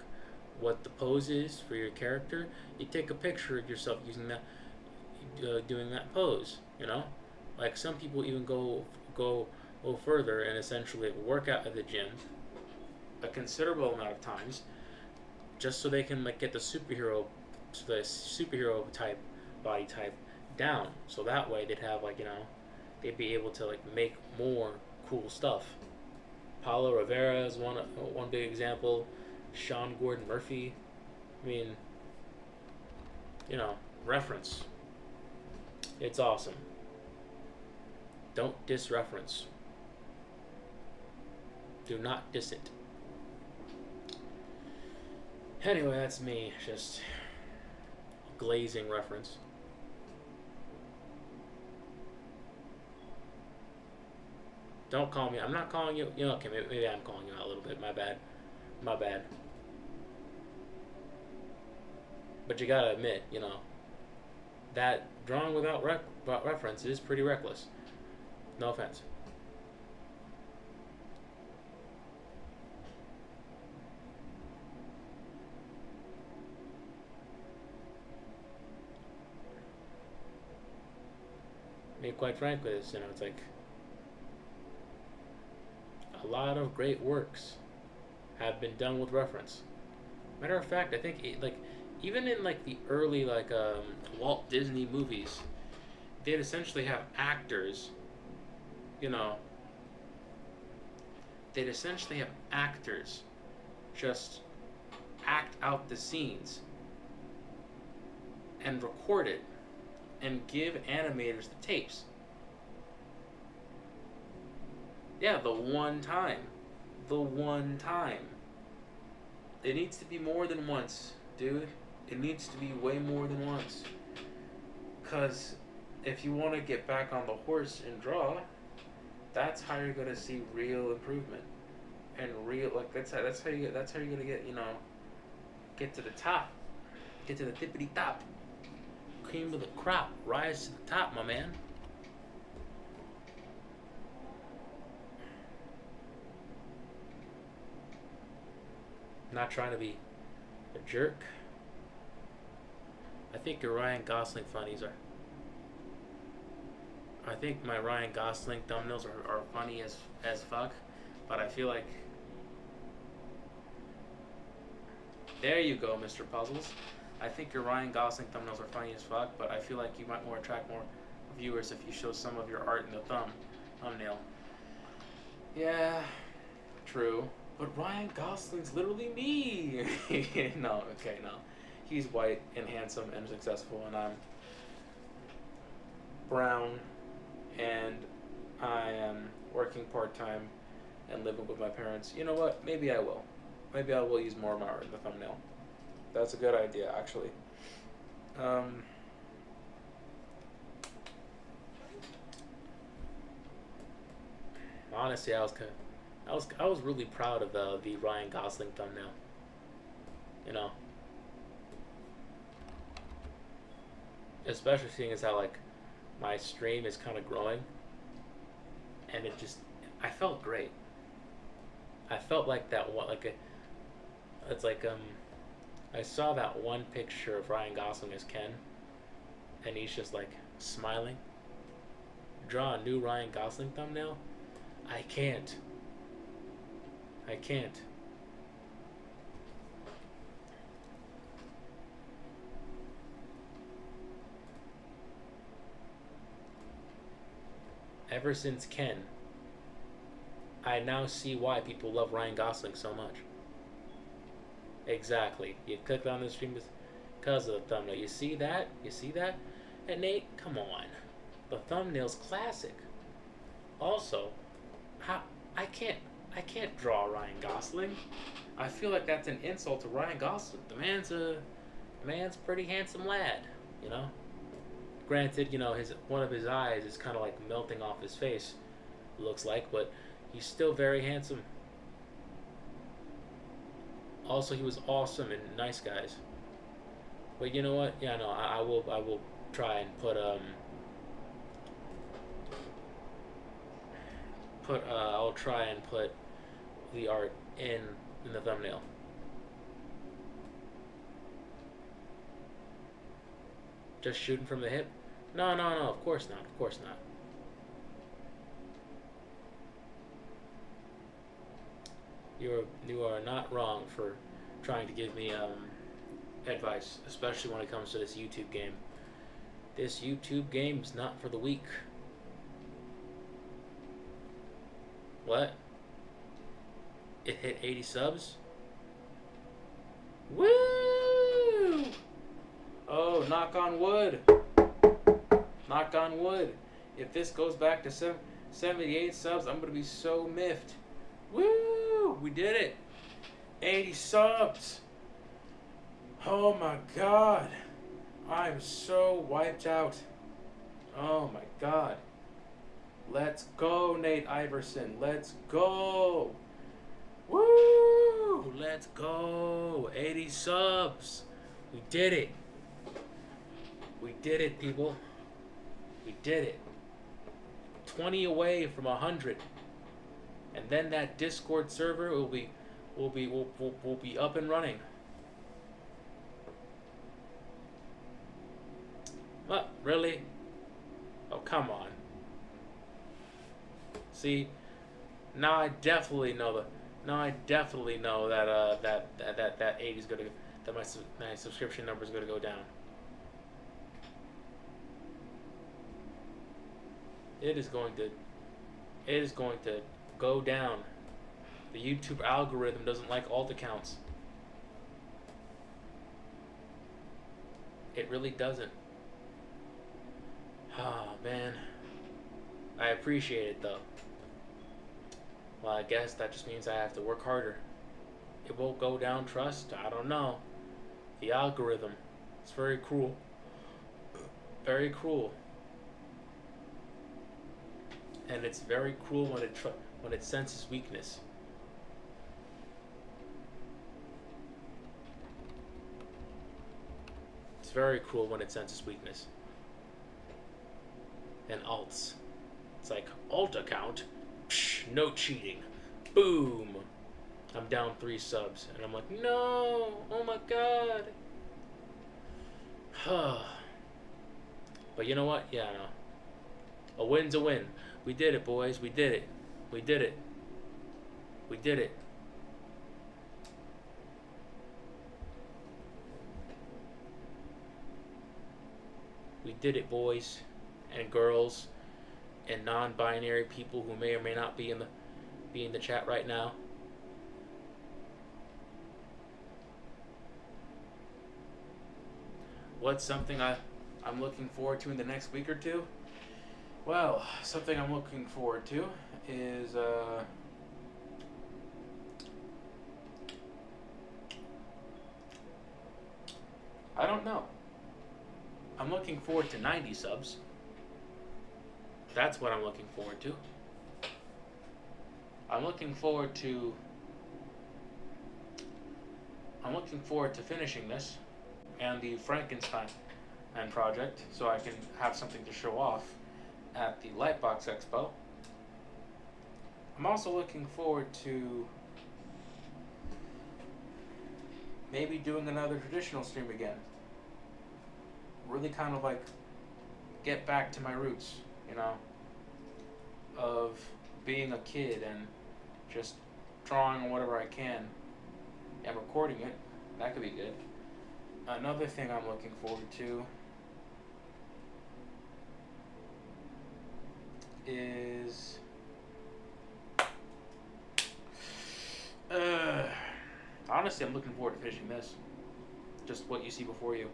what the pose is for your character, you take a picture of yourself using that, doing that pose. Like some people even go further and essentially work out at the gym a considerable amount of times just so they can like get the superhero type body type down, so that way they'd have like they'd be able to like make more cool stuff. Paulo Rivera is one big example. Sean Gordon Murphy. I mean, reference. It's awesome. Don't diss reference. Do not diss it. Anyway, that's me just glazing reference. Don't call me. I'm not calling you. Okay, maybe I'm calling you out a little bit. My bad. My bad. But you gotta admit, that drawing without reference is pretty reckless. No offense. I mean, quite frankly, it's like a lot of great works have been done with reference. Matter of fact, I think even in like the early Walt Disney movies, they'd essentially have actors, they'd essentially have actors just act out the scenes and record it and give animators the tapes. Yeah, the one time. The one time. It needs to be more than once, dude. It needs to be way more than once. Because if you want to get back on the horse and draw, that's how you're gonna see real improvement. And that's how you're gonna get to the top. Get to the tippity top. Cream of the crop. Rise to the top, my man. Not trying to be a jerk. I think your Ryan Gosling funnies are. I think my Ryan Gosling thumbnails are funny as fuck, but I feel like. There you go, Mr. Puzzles. I think your Ryan Gosling thumbnails are funny as fuck, but I feel like you might more attract more viewers if you show some of your art in the thumbnail. Yeah, true. But Ryan Gosling's literally me. No, okay, no. He's white and handsome and successful, and I'm brown, and I am working part-time and living with my parents. You know what? Maybe I will. Maybe I will use more of my art in the thumbnail. That's a good idea, actually. Honestly, I was really proud of the Ryan Gosling thumbnail. You know, especially seeing as how like my stream is kind of growing, and I felt great. I felt like that one, it's like I saw that one picture of Ryan Gosling as Ken, and he's just like smiling. Draw a new Ryan Gosling thumbnail? I can't. I can't. Ever since Ken, I now see why people love Ryan Gosling so much. Exactly. You clicked on the stream because of the thumbnail. You see that? You see that? And Nate, come on. The thumbnail's classic. Also, I can't draw Ryan Gosling. I feel like that's an insult to Ryan Gosling. The man's a pretty handsome lad, you know? Granted, you know, one of his eyes is kind of like melting off his face, looks like, but he's still very handsome. Also, he was awesome and nice guys. But you know what? Yeah, no, I will try and put I'll try and put the art in the thumbnail. Just shooting from the hip? No, of course not. Of course not. You are not wrong for trying to give me advice, especially when it comes to this YouTube game. This YouTube game is not for the weak. What? It hit 80 subs? Woo! Oh, knock on wood. Knock on wood. If this goes back to 78 subs, I'm going to be so miffed. Woo! We did it. 80 subs. Oh my god. I'm so wiped out. Oh my god. Let's go, Nate Iverson. Let's go. Woo! Let's go. 80 subs. We did it. We did it, people. We did it. 20 away from 100. And then that Discord server will be up and running. What? Really? Oh, come on. See, now I definitely know that that 80 is gonna, that my subscription number is gonna go down. It is going to go down. The YouTube algorithm doesn't like alt accounts. It really doesn't. Oh man, I appreciate it though. Well, I guess that just means I have to work harder. It won't go down, trust? I don't know. The algorithm. It's very cruel. Very cruel. And it's very cruel when it senses weakness. It's very cruel when it senses weakness. And alts. It's like, alt account? Psh, no cheating. Boom. I'm down 3 subs. And I'm like, no. Oh my god. But you know what? Yeah, no. A win's a win. We did it, boys. We did it. We did it. We did it. did it, boys and girls and non-binary people who may or may not be in the chat right now. What's something I'm looking forward to in the next week or two? Well, something I'm looking forward to is I don't know. I'm looking forward to 90 subs. That's what I'm looking forward to. I'm looking forward to finishing this and the Frankenstein project so I can have something to show off at the Lightbox Expo. I'm also looking forward to maybe doing another traditional stream again. Really kind of like get back to my roots, you know, of being a kid and just drawing whatever I can and recording it. That could be good. Another thing I'm looking forward to is honestly, I'm looking forward to finishing this. Just what you see before you.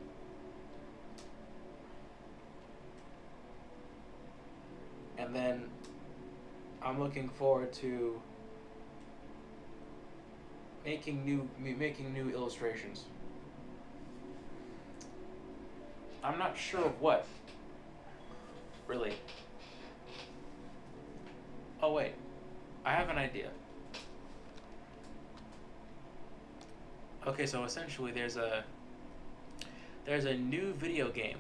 And then I'm looking forward to making new illustrations. I'm not sure of what, really. Oh wait, I have an idea. Okay, so essentially there's a new video game,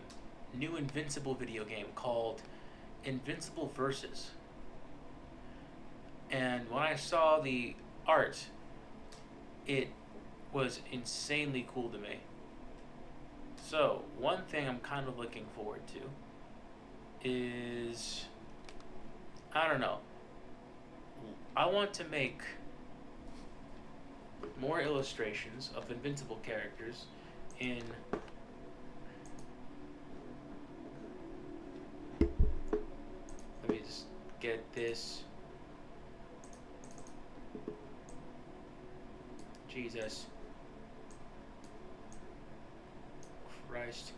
new Invincible video game called Invincible Versus. And when I saw the art, it was insanely cool to me. So, one thing I'm kind of looking forward to is, I don't know, I want to make more illustrations of Invincible characters in let me just get this. Jesus Christ.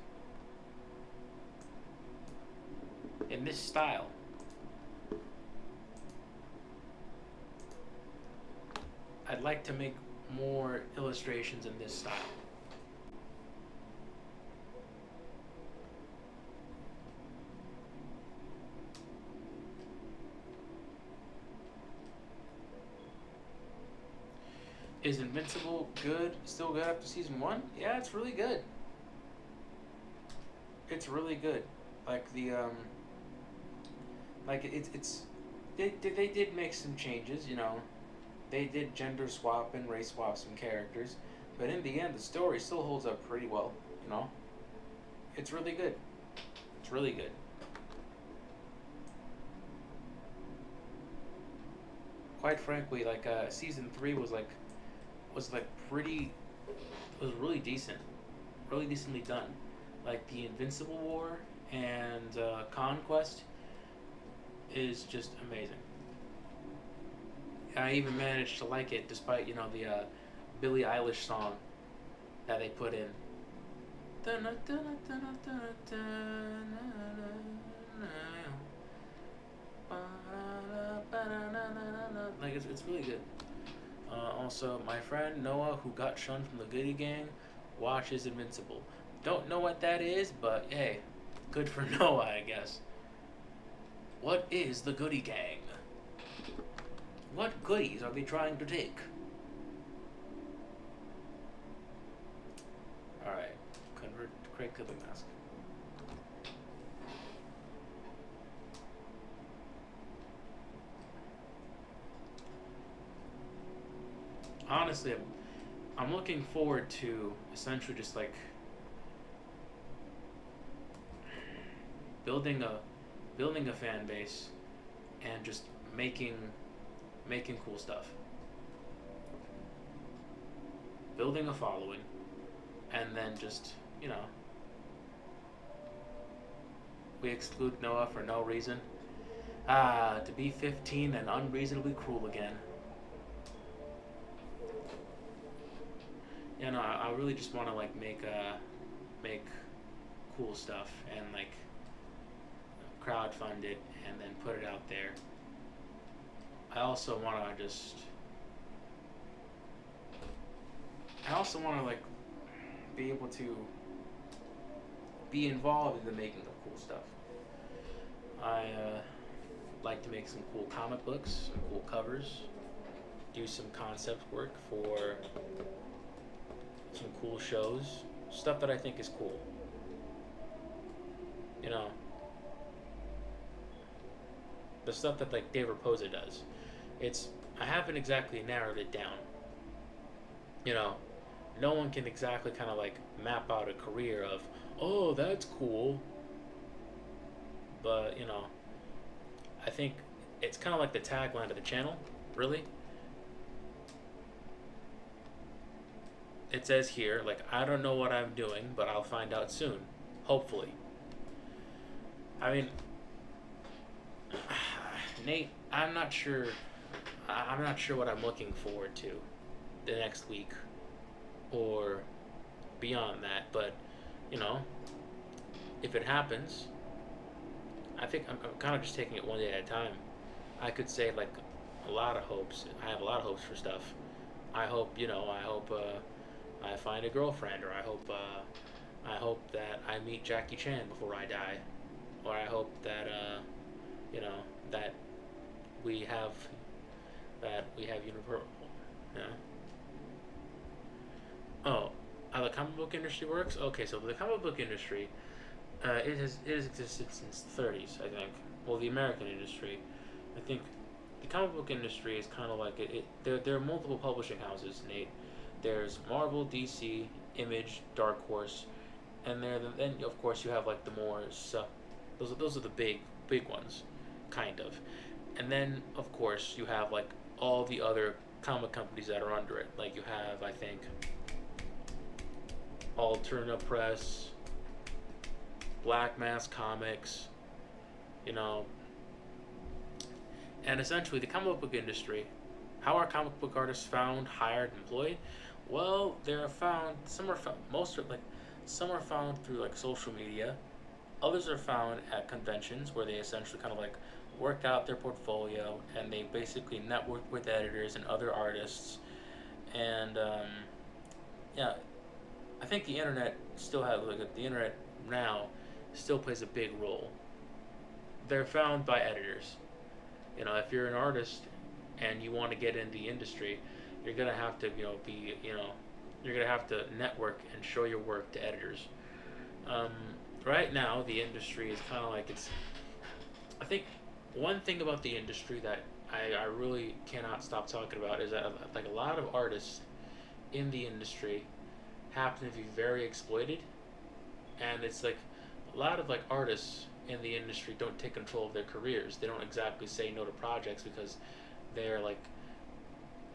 In this style. I'd like to make more illustrations in this style. Is Invincible good? Still good after season 1? Yeah, it's really good. It's really good. Like the like it's they did make some changes, you know. They did gender swap and race swap some characters, but in the end the story still holds up pretty well, you know. It's really good. It's really good. Quite frankly, like season 3 was really decent, really decently done. Like the Invincible War and Conquest is just amazing. I even managed to like it despite, you know, the Billie Eilish song that they put in. Like it's really good. Also, my friend Noah, who got shunned from the Goody Gang, watches Invincible. Don't know what that is, but hey, good for Noah, I guess. What is the Goody Gang? What goodies are they trying to take? Alright, convert to create clipping mask. Honestly, I'm looking forward to essentially just like building a fan base and just making cool stuff. Building a following and then just, you know, We exclude Noah for no reason. To be 15 and unreasonably cruel again. Yeah, no, I really just want to like make cool stuff and like crowdfund it and then put it out there. I also want to just. I also want to like be able to be involved in the making of cool stuff. I like to make some cool comic books, some cool covers, do some concept work for some cool shows, stuff that I think is cool. You know, the stuff that like Dave Raposa does. It's I haven't exactly narrowed it down. You know, no one can exactly kind of like map out a career of, oh, that's cool. But, you know, I think it's kind of like the tagline of the channel, really. It says here, like, I don't know what I'm doing, but I'll find out soon. Hopefully. I mean, Nate, I'm not sure. I'm not sure what I'm looking forward to the next week or beyond that, but you know, if it happens, I think I'm kind of just taking it one day at a time. I could say like a lot of hopes. I have a lot of hopes for stuff. I hope I hope I find a girlfriend, or I hope that I meet Jackie Chan before I die, or I hope that you know that we have universal. You know. Oh, how the comic book industry works? Okay, so the comic book industry, it has existed since the 30s, I think. Well, the American industry, I think, the comic book industry is kind of like there are multiple publishing houses, Nate. There's Marvel, DC, Image, Dark Horse, and then of course you have like the more those are the big ones, kind of, and then of course you have like all the other comic companies that are under it. Like you have, I think, Alterna Press, Black Mass Comics, you know, and essentially the comic book industry. How are comic book artists found, hired, employed? Well, they're found. Some are found. Some are found through like social media. Others are found at conventions where they essentially kind of like work out their portfolio and they basically network with editors and other artists. And yeah, I think the internet still has like the internet now still plays a big role. They're found by editors. You know, if you're an artist and you want to get in the industry, you're gonna have to you're gonna have to network and show your work to editors. Um, right now, the industry is kind of like it's. I think one thing about the industry that I really cannot stop talking about is that like a lot of artists in the industry happen to be very exploited, and it's like a lot of like artists in the industry don't take control of their careers. They don't exactly say no to projects because they're like,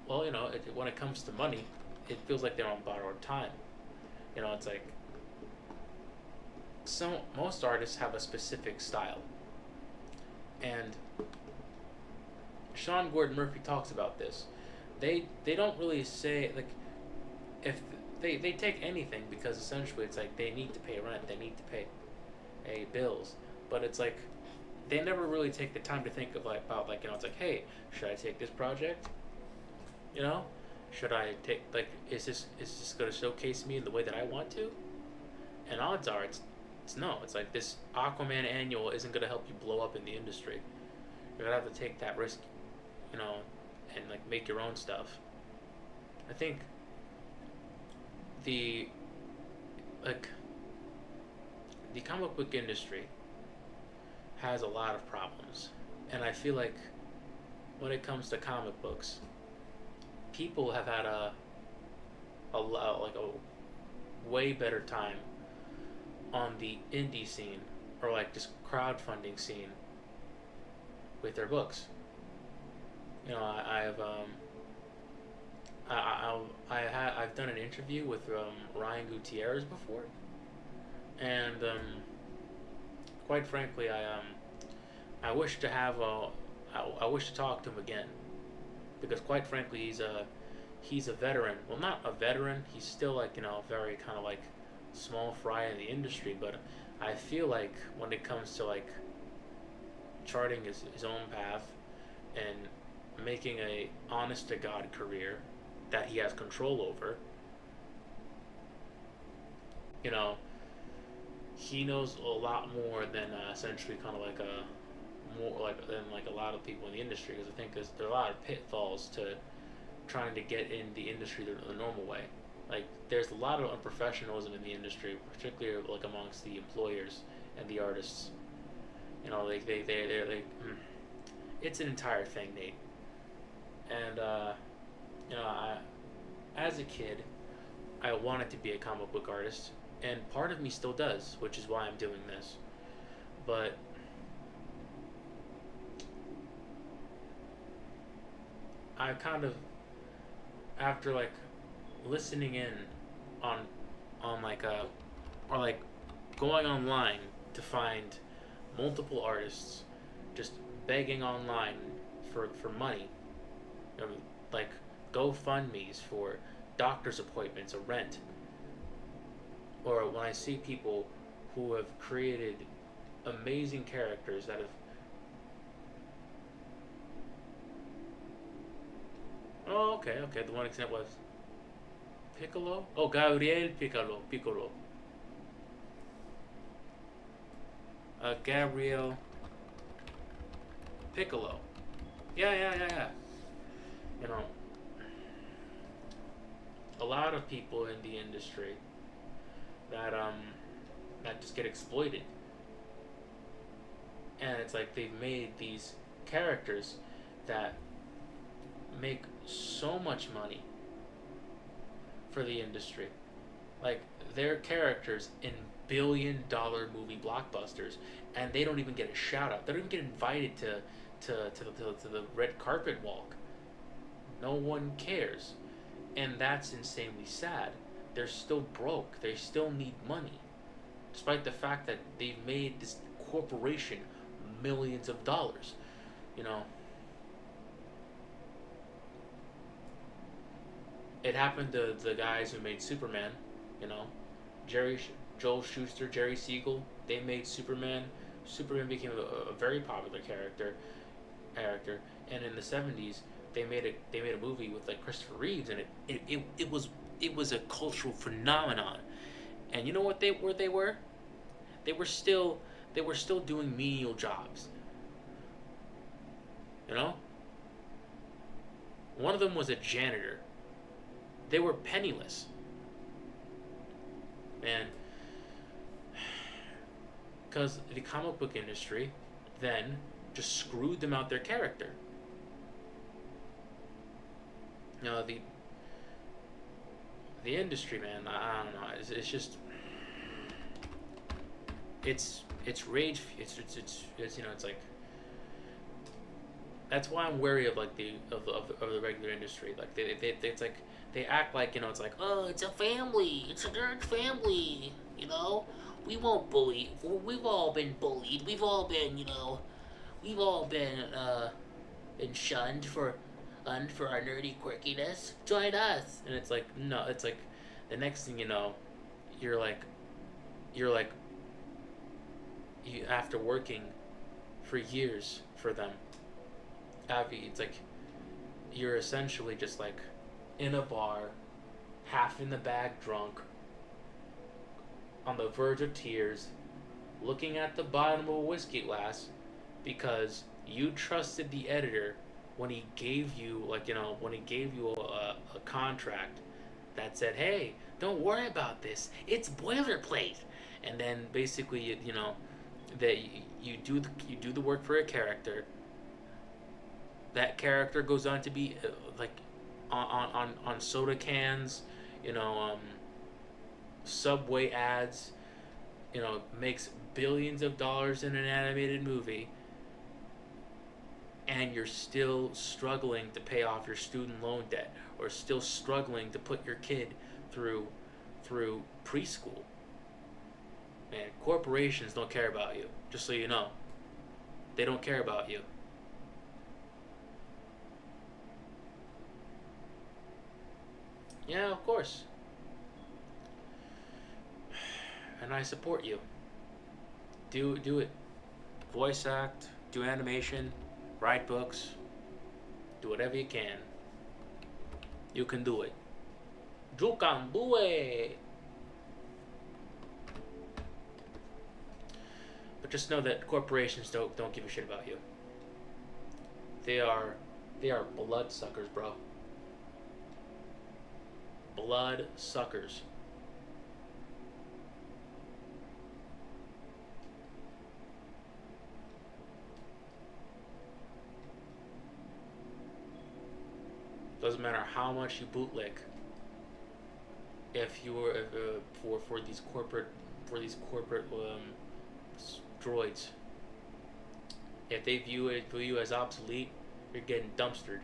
well, when it comes to money, it feels like they're on borrowed time. It's like most artists have a specific style, and Sean Gordon Murphy talks about this. They don't really say like if they take anything because essentially it's like they need to pay rent, they need to pay bills, but it's like they never really take the time to think of about it's like, hey, should I take this project? Should I take is this going to showcase me in the way that I want to? And odds are it's no. It's like this Aquaman annual isn't going to help you blow up in the industry. You're gonna have to take that risk, and like make your own stuff. I think the the comic book industry has a lot of problems, and I feel like when it comes to comic books, people have had a way better time on the indie scene or like just crowdfunding scene with their books. I've done an interview with Ryan Gutierrez before, and quite frankly, I wish to have I wish to talk to him again because quite frankly, he's a veteran. Well, not a veteran. He's still like very kind of like small fry in the industry. But I feel like when it comes to like charting his own path and making a honest to God career that he has control over, you know, he knows a lot more than essentially kind of like a more like than like a lot of people in the industry because I think there are a lot of pitfalls to trying to get in the industry the normal way. Like there's a lot of unprofessionalism in the industry, particularly like amongst the employers and the artists. It's an entire thing, Nate. And I as a kid, I wanted to be a comic book artist, and part of me still does, which is why I'm doing this. But I kind of after like listening in on like or like going online to find multiple artists just begging online for money, you know, like GoFundMe's for doctor's appointments or rent, or when I see people who have created amazing characters that have oh okay the one example was Piccolo, oh Gabriel Piccolo Gabriel Piccolo. Yeah. You know, a lot of people in the industry that that just get exploited, and it's like they've made these characters that make so much money for the industry, like their characters in billion-dollar movie blockbusters, and they don't even get a shout out. They don't even get invited to the red carpet walk. No one cares, and that's insanely sad. They're still broke. They still need money, despite the fact that they've made this corporation millions of dollars. You know, it happened to the guys who made Superman. You know, Joel Schuster, Jerry Siegel. They made Superman. Superman became a very popular and in the '70s they made a movie with like Christopher Reeves, and it was a cultural phenomenon. And you know what they were? They were still doing menial jobs. You know, one of them was a janitor. They were penniless. Man, because the comic book industry then just screwed them out their character. You know, the industry, man. I don't know. It's just it's rage. It's you know it's like that's why I'm wary of like of the regular industry. Like they it's like they act like it's like oh it's a family, it's a nerd family. We won't bully. We've all been bullied. We've all been we've all been shunned for our nerdy quirkiness. Join us. And it's like no, it's like the next thing you know, you're like you after working for years for them, Avi. It's like you're essentially just like in a bar, half in the bag, drunk, on the verge of tears, looking at the bottom of a whiskey glass because you trusted the editor when he gave you a contract that said, "Hey, don't worry about this. It's boilerplate." And then basically that you do the work for a character. That character goes on to be like on soda cans, Subway ads, makes billions of dollars in an animated movie, and you're still struggling to pay off your student loan debt, or still struggling to put your kid through preschool. Man, corporations don't care about you. Just so you know, they don't care about you. Yeah, of course. And I support you. Do it. Voice act, do animation, write books, do whatever you can. You can do it. You can do it. But just know that corporations don't give a shit about you. They are blood suckers, bro. Blood suckers. Doesn't matter how much you bootleg. If you were for these corporate droids, if they view you as obsolete, you're getting dumpstered.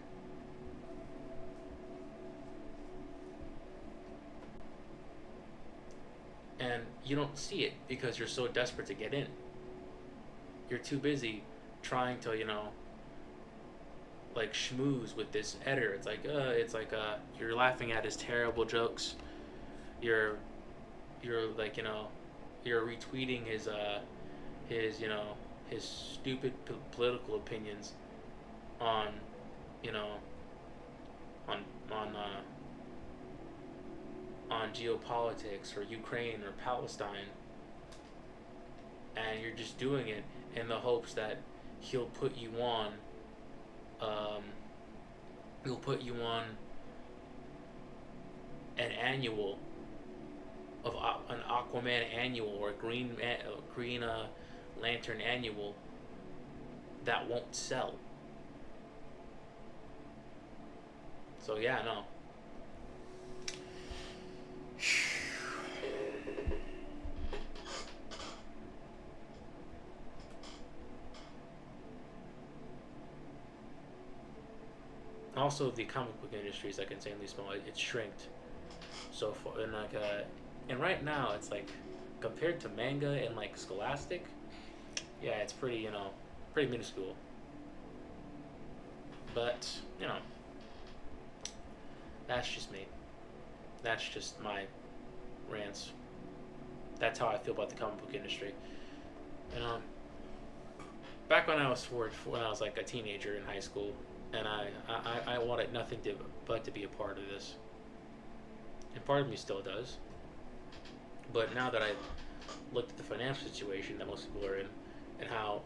And you don't see it because you're so desperate to get in. You're too busy trying to, like schmooze with this editor. It's like you're laughing at his terrible jokes. You're like, you're retweeting his his stupid political opinions on you know on on uh, on geopolitics or Ukraine or Palestine, and you're just doing it in the hopes that he'll put you on um, he'll put you on an annual of an Aquaman annual or a Green Lantern annual that won't sell. So yeah, no. Also, the comic book industry is like insanely small. It's shrinked so far, and right now it's like compared to manga and like Scholastic, yeah, it's pretty minuscule. But that's just me. That's just my rants. That's how I feel about the comic book industry. And back when I was like a teenager in high school, and I wanted nothing but to be a part of this, and part of me still does. But now that I've looked at the financial situation that most people are in, and how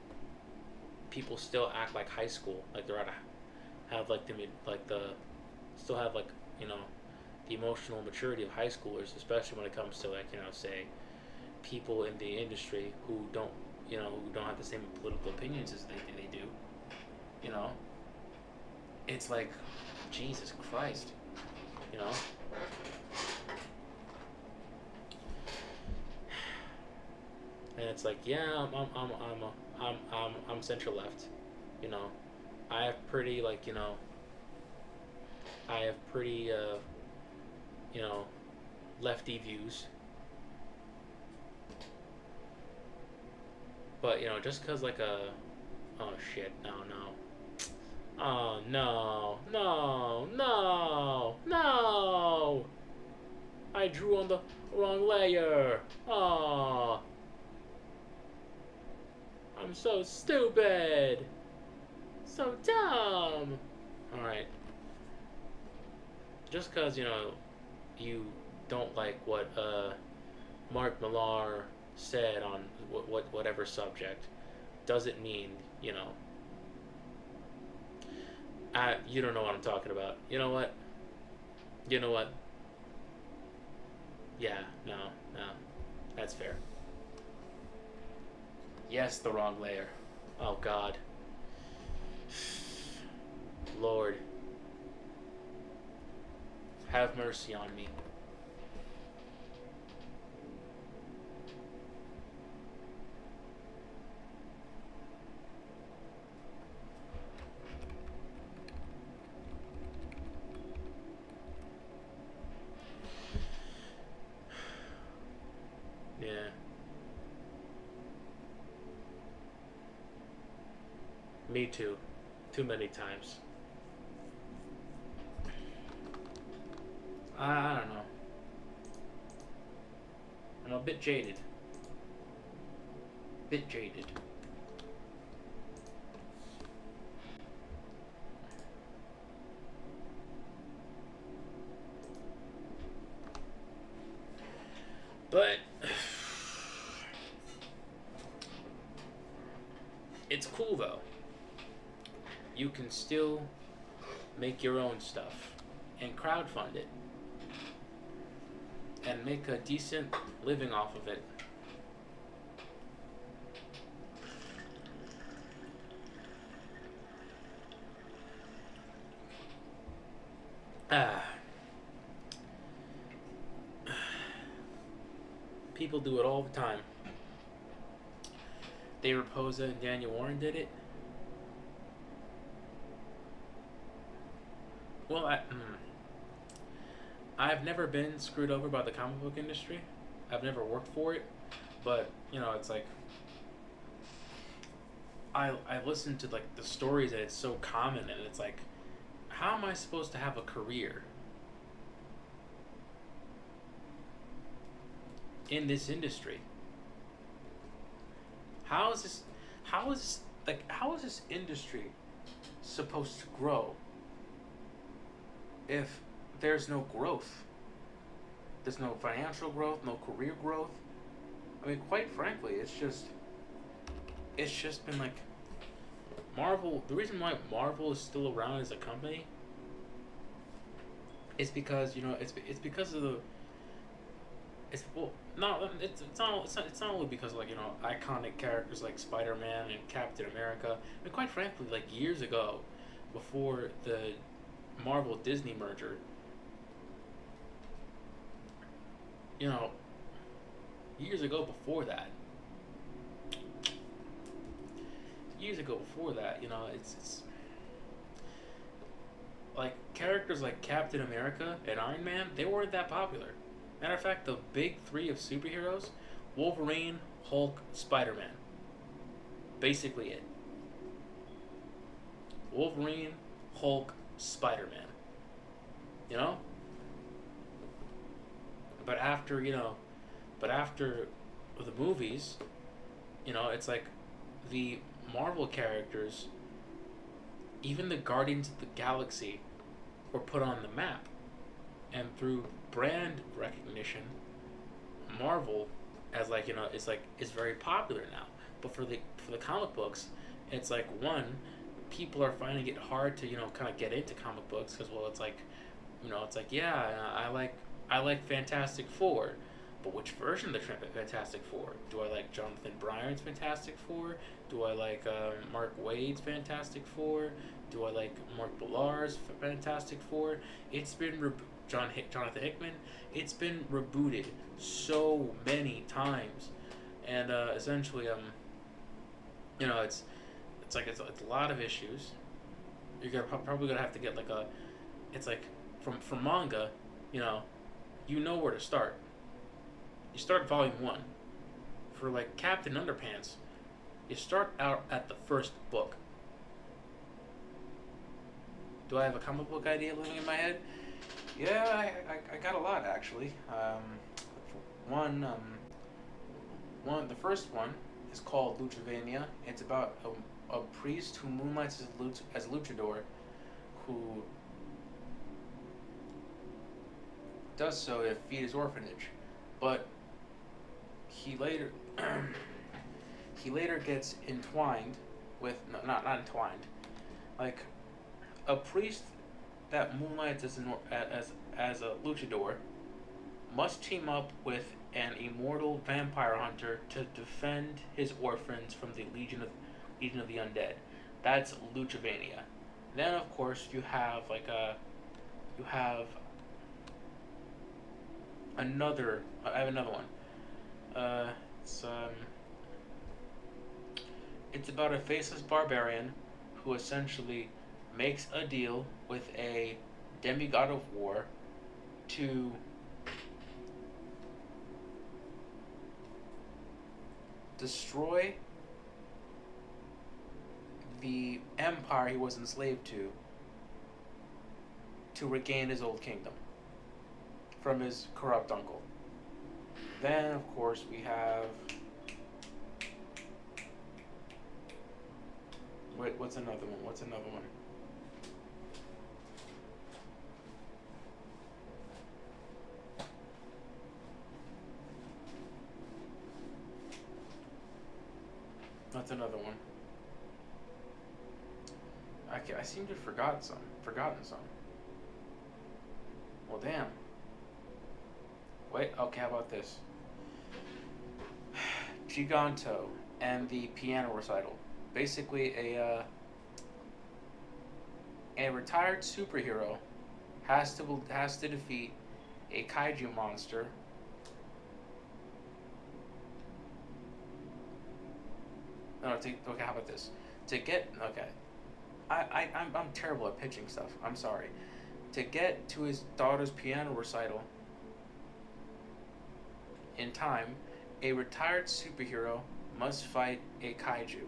people still act like high school, like they're have like the still have like the emotional maturity of high schoolers, especially when it comes to like say people in the industry who don't have the same political opinions as they do. It's like Jesus Christ, you know. And it's like, yeah, I'm center left, you know. I have pretty I have pretty lefty views. But just cause like oh shit, no. Oh no. I drew on the wrong layer. Oh, I'm so stupid. So dumb. Alright. Just cause, you don't like what Mark Millar said on whatever subject doesn't mean, you don't know what I'm talking about. You know what? Yeah, no. That's fair. Yes, the wrong layer. Oh God. Lord, have mercy on me. Yeah. Me too. Too many times. I don't know. I'm a bit jaded. Bit jaded. But it's cool though. You can still make your own stuff and crowdfund it and make a decent living off of it. Ah, people do it all the time. Dave Raposa and Daniel Warren did it. Well, I've never been screwed over by the comic book industry. I've never worked for it, but you know, it's like I listen to like the stories and it's so common, and it's like, how am I supposed to have a career in this industry? How is this? How is how is this industry supposed to grow if there's no growth? There's no financial growth, no career growth. I mean, quite frankly, it's just been like Marvel. The reason why Marvel is still around as a company is because, you know, it's because of the it's well no it's not only because of, like, you know, iconic characters like Spider-Man and Captain America. And quite frankly, like years ago, before the Marvel Disney merger, you know, years ago before that, you know, it's like characters like Captain America and Iron Man, they weren't that popular. Matter of fact, the big three of superheroes: Wolverine, Hulk, Spider-Man. Basically it. Wolverine, Hulk, Spider-Man. You know? But after, you know, but after the movies, you know, it's like the Marvel characters, even the Guardians of the Galaxy, were put on the map. And through brand recognition, Marvel, as like, you know, it's very popular now. But for the comic books, it's like, one, people are finding it hard to, you know, kind of get into comic books because, well, it's like, you know, it's like, yeah, I like Fantastic Four, but which version of the Fantastic Four? Do I like Jonathan Bryan's Fantastic Four? Do I like Mark Waid's Fantastic Four? Do I like Mark Millar's Fantastic Four? It's been Jonathan Hickman. It's been rebooted so many times, and essentially, you know, it's a lot of issues. You're probably gonna have to get like a, it's like from manga, you know where to start. You start volume 1. For like Captain Underpants, you start out at the first book. Do I have a comic book idea living in my head? Yeah, I got a lot actually. One, the first one is called Luchivania. It's about a priest who moonlights as a luchador, who does so to feed his orphanage, but he later he later gets entwined with, no, not entwined, like a priest that moonlights as a luchador must team up with an immortal vampire hunter to defend his orphans from the Legion of the Undead. That's Luchivania. Then of course you have you have another. I have another one. It's it's about a faceless barbarian who essentially makes a deal with a demigod of war to destroy the empire he was enslaved to regain his old kingdom from his corrupt uncle. Then, of course, we have... Wait, what's another one? What's another one? That's another one. I seem to have forgotten some. Well, damn. Wait, okay, how about this? Giganto and the piano recital. Basically, a retired superhero has to defeat a kaiju monster. No, okay, how about this? I'm terrible at pitching stuff. I'm sorry. To get to his daughter's piano recital in time, a retired superhero must fight a kaiju.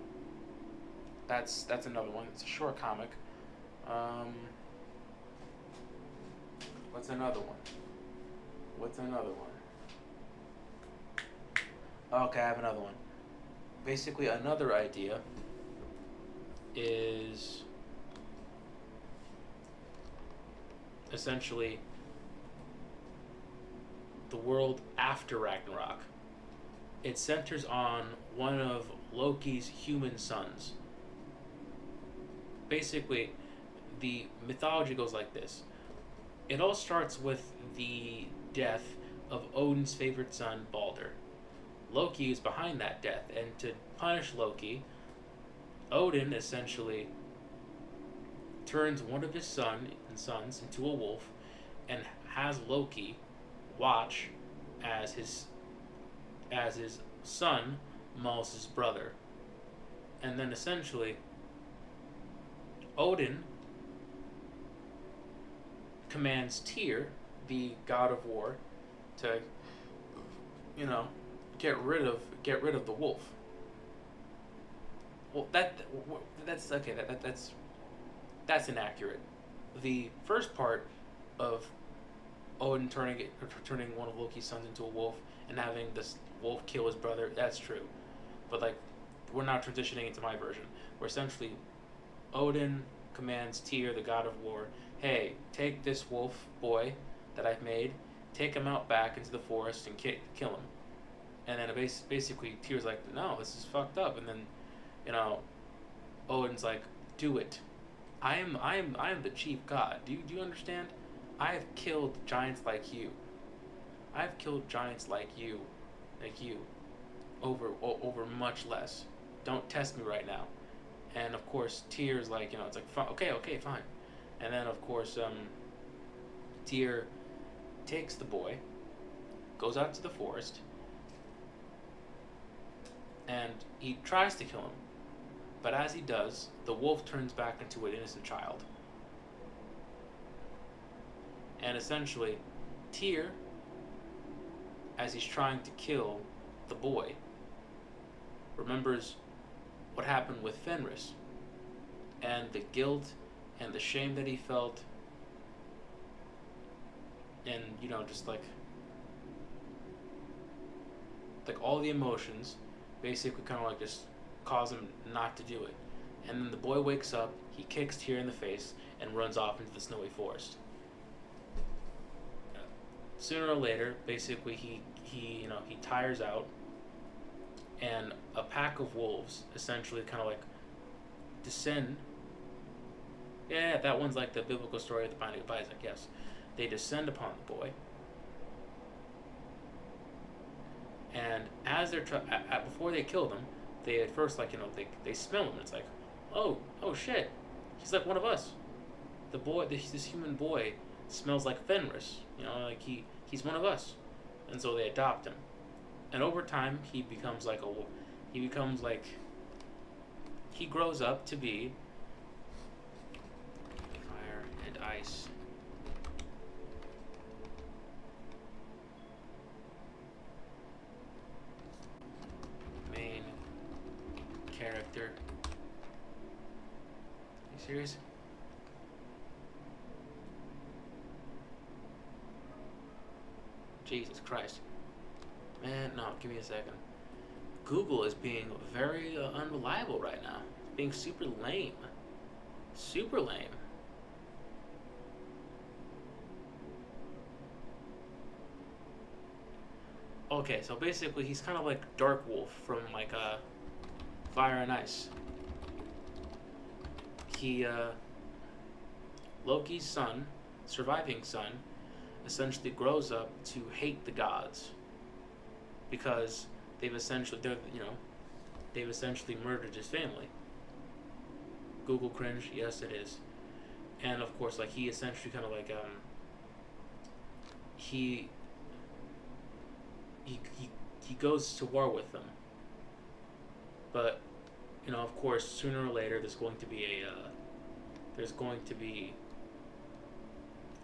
That's another one. It's a short comic. What's another one? Okay, I have another one. Basically, another idea is essentially the world after Ragnarok. It centers on one of Loki's human sons. Basically, the mythology goes like this. It all starts with the death of Odin's favorite son, Balder. Loki is behind that death, and to punish Loki, Odin essentially turns one of his sons into a wolf and has Loki watch as his son mauls his brother. And then essentially Odin commands Tyr, the god of war, to get rid of the wolf. Well, that's okay. That's inaccurate. The first part of Odin turning one of Loki's sons into a wolf and having this wolf kill his brother, that's true. But we're now transitioning into my version, where essentially Odin commands Tyr, the god of war, hey, take this wolf boy that I've made, take him out back into the forest and kill him. And then basically Tyr's like, no, this is fucked up. And then, Odin's like, do it. I am the chief god. Do you understand? I have killed giants like you. I've killed giants like you, over much less. Don't test me right now. And of course, Tyr's like, it's like, okay, fine. And then of course, Tyr takes the boy, goes out to the forest, and he tries to kill him. But as he does, the wolf turns back into an innocent child. And essentially, Tyr, as he's trying to kill the boy, remembers what happened with Fenris and the guilt and the shame that he felt, and just like all the emotions basically kind of just cause him not to do it. And then the boy wakes up, he kicks Tyr in the face and runs off into the snowy forest. Sooner or later, basically he tires out, and a pack of wolves essentially kind of descend. Yeah, that one's like the biblical story of the Binding of Isaac. Yes, they descend upon the boy, and as they're before they kill them, they at first they smell him. It's like, oh shit, he's like one of us. The boy, this human boy, smells like Fenris. He's one of us, and so they adopt him. And over time, he grows up to be fire and ice. Main character. serious? Jesus Christ. Man, no, give me a second. Google is being very unreliable right now. It's being super lame. Super lame. Okay, so basically he's kind of like Dark Wolf from like Fire and Ice. He Loki's son, surviving son, essentially grows up to hate the gods because they've essentially murdered his family. Google cringe, yes it is. And of course, like he essentially kind of like he he he he goes to war with them. But of course, sooner or later there's going to be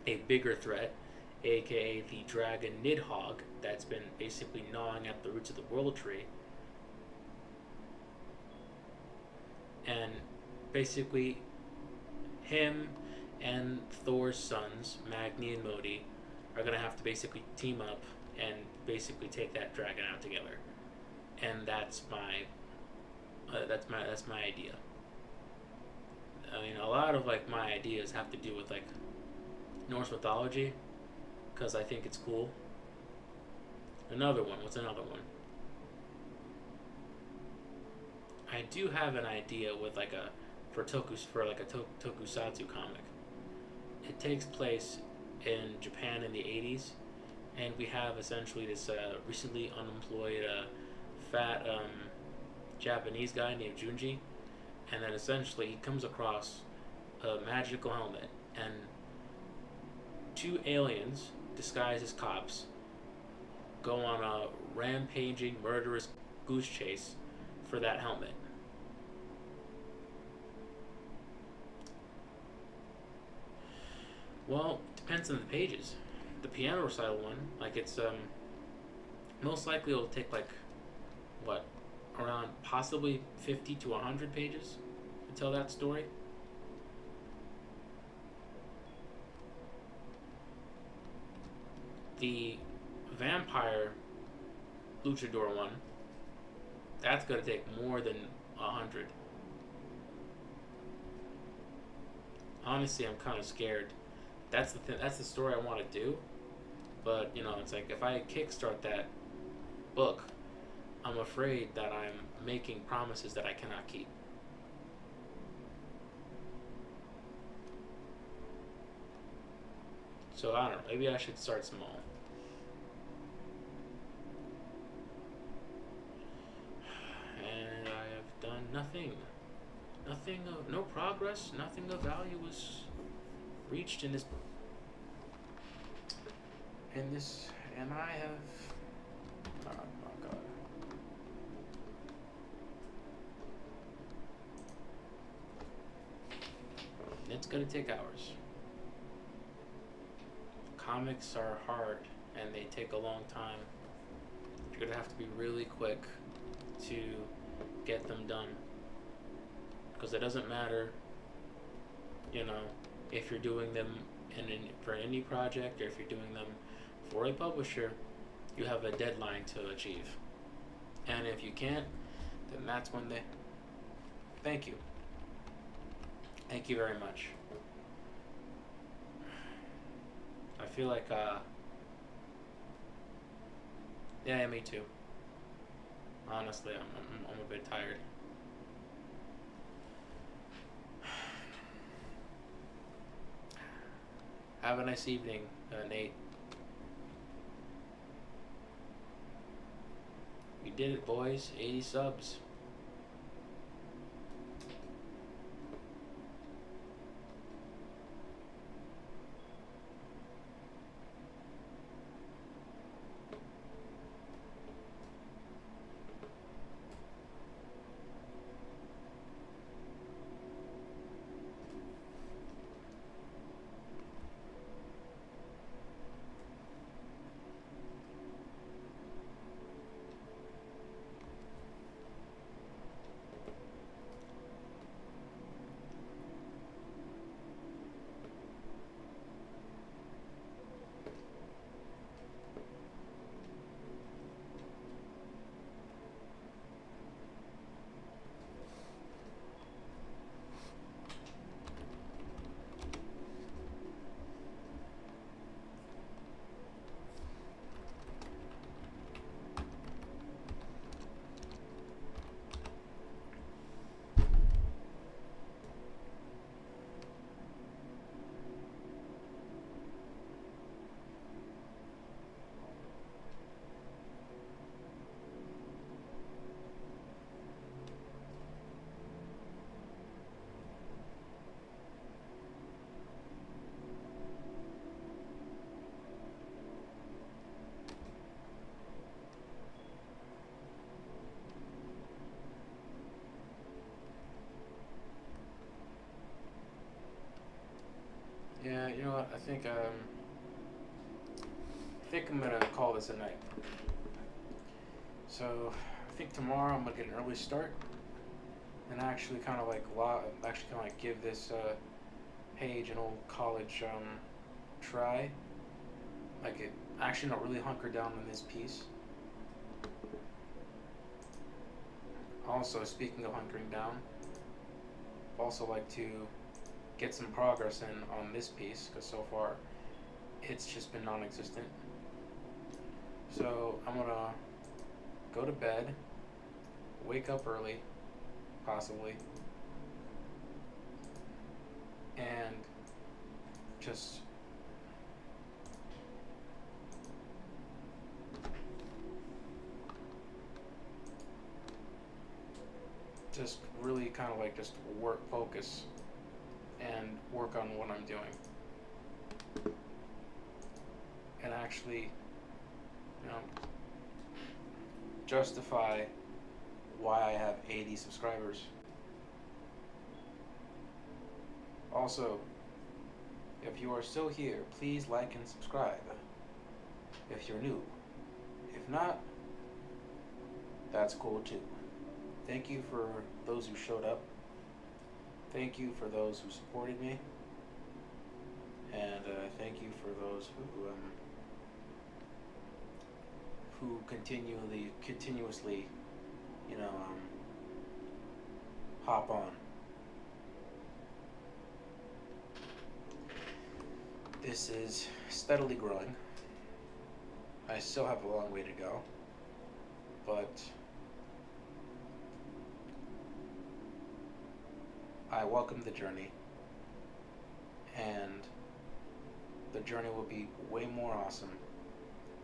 a bigger threat, aka the dragon Nidhogg, that's been basically gnawing at the roots of the World Tree. And basically, him and Thor's sons, Magni and Modi, are gonna have to basically team up and basically take that dragon out together. And that's my idea. I mean, a lot of like my ideas have to do with like Norse mythology, because I think it's cool. Another one. What's another one? I do have an idea with like a tokusatsu comic. It takes place in Japan in the 80s, and we have essentially this recently unemployed fat Japanese guy named Junji, and then essentially he comes across a magical helmet, and two aliens disguised as cops go on a rampaging, murderous goose chase for that helmet. Well, depends on the pages. The piano recital one, like it's most likely it'll take like what, around possibly 50 to 100 pages to tell that story. The vampire luchador one, that's gonna take more than 100. Honestly, I'm kind of scared. That's the story I want to do, but it's like if I kickstart that book, I'm afraid that I'm making promises that I cannot keep. So I don't know. Maybe I should start small. And I have done nothing. No progress. Nothing of value was reached in this. And I have. Oh my god. It's gonna take hours. Comics are hard and they take a long time. You're gonna have to be really quick to get them done. Because it doesn't matter, if you're doing them for any project or if you're doing them for a publisher, you have a deadline to achieve. And if you can't, then that's when they. Thank you. Thank you very much. I feel like, yeah, me too. Honestly, I'm a bit tired. Have a nice evening, Nate. We did it, boys. 80 subs. I think I'm gonna call this a night. So I think tomorrow I'm gonna get an early start and actually kind of like give this page an old college try. Like it actually not really hunker down on this piece. Also, speaking of hunkering down, I'd also like to get some progress in on this piece because so far it's just been non-existent. So I'm gonna go to bed, wake up early, possibly, and just really kind of like just focus and work on what I'm doing and actually, you know, justify why I have 80 subscribers. Also, if you are still here, please like and subscribe if you're new. If not, that's cool too. Thank you for those who showed up. Thank you for those who supported me. And thank you for those who continuously, you know, hop on. This is steadily growing. I still have a long way to go, but I welcome the journey, and the journey will be way more awesome.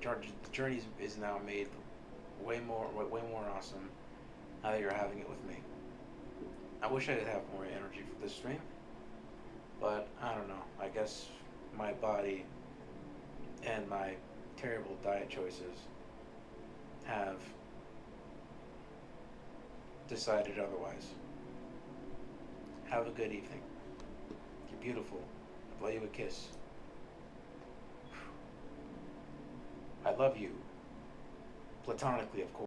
The journey is now made way more awesome now that you're having it with me. I wish I could have more energy for this stream, but I don't know. I guess my body and my terrible diet choices have decided otherwise. Have a good evening. You're beautiful. I blow you a kiss. I love you. Platonically, of course.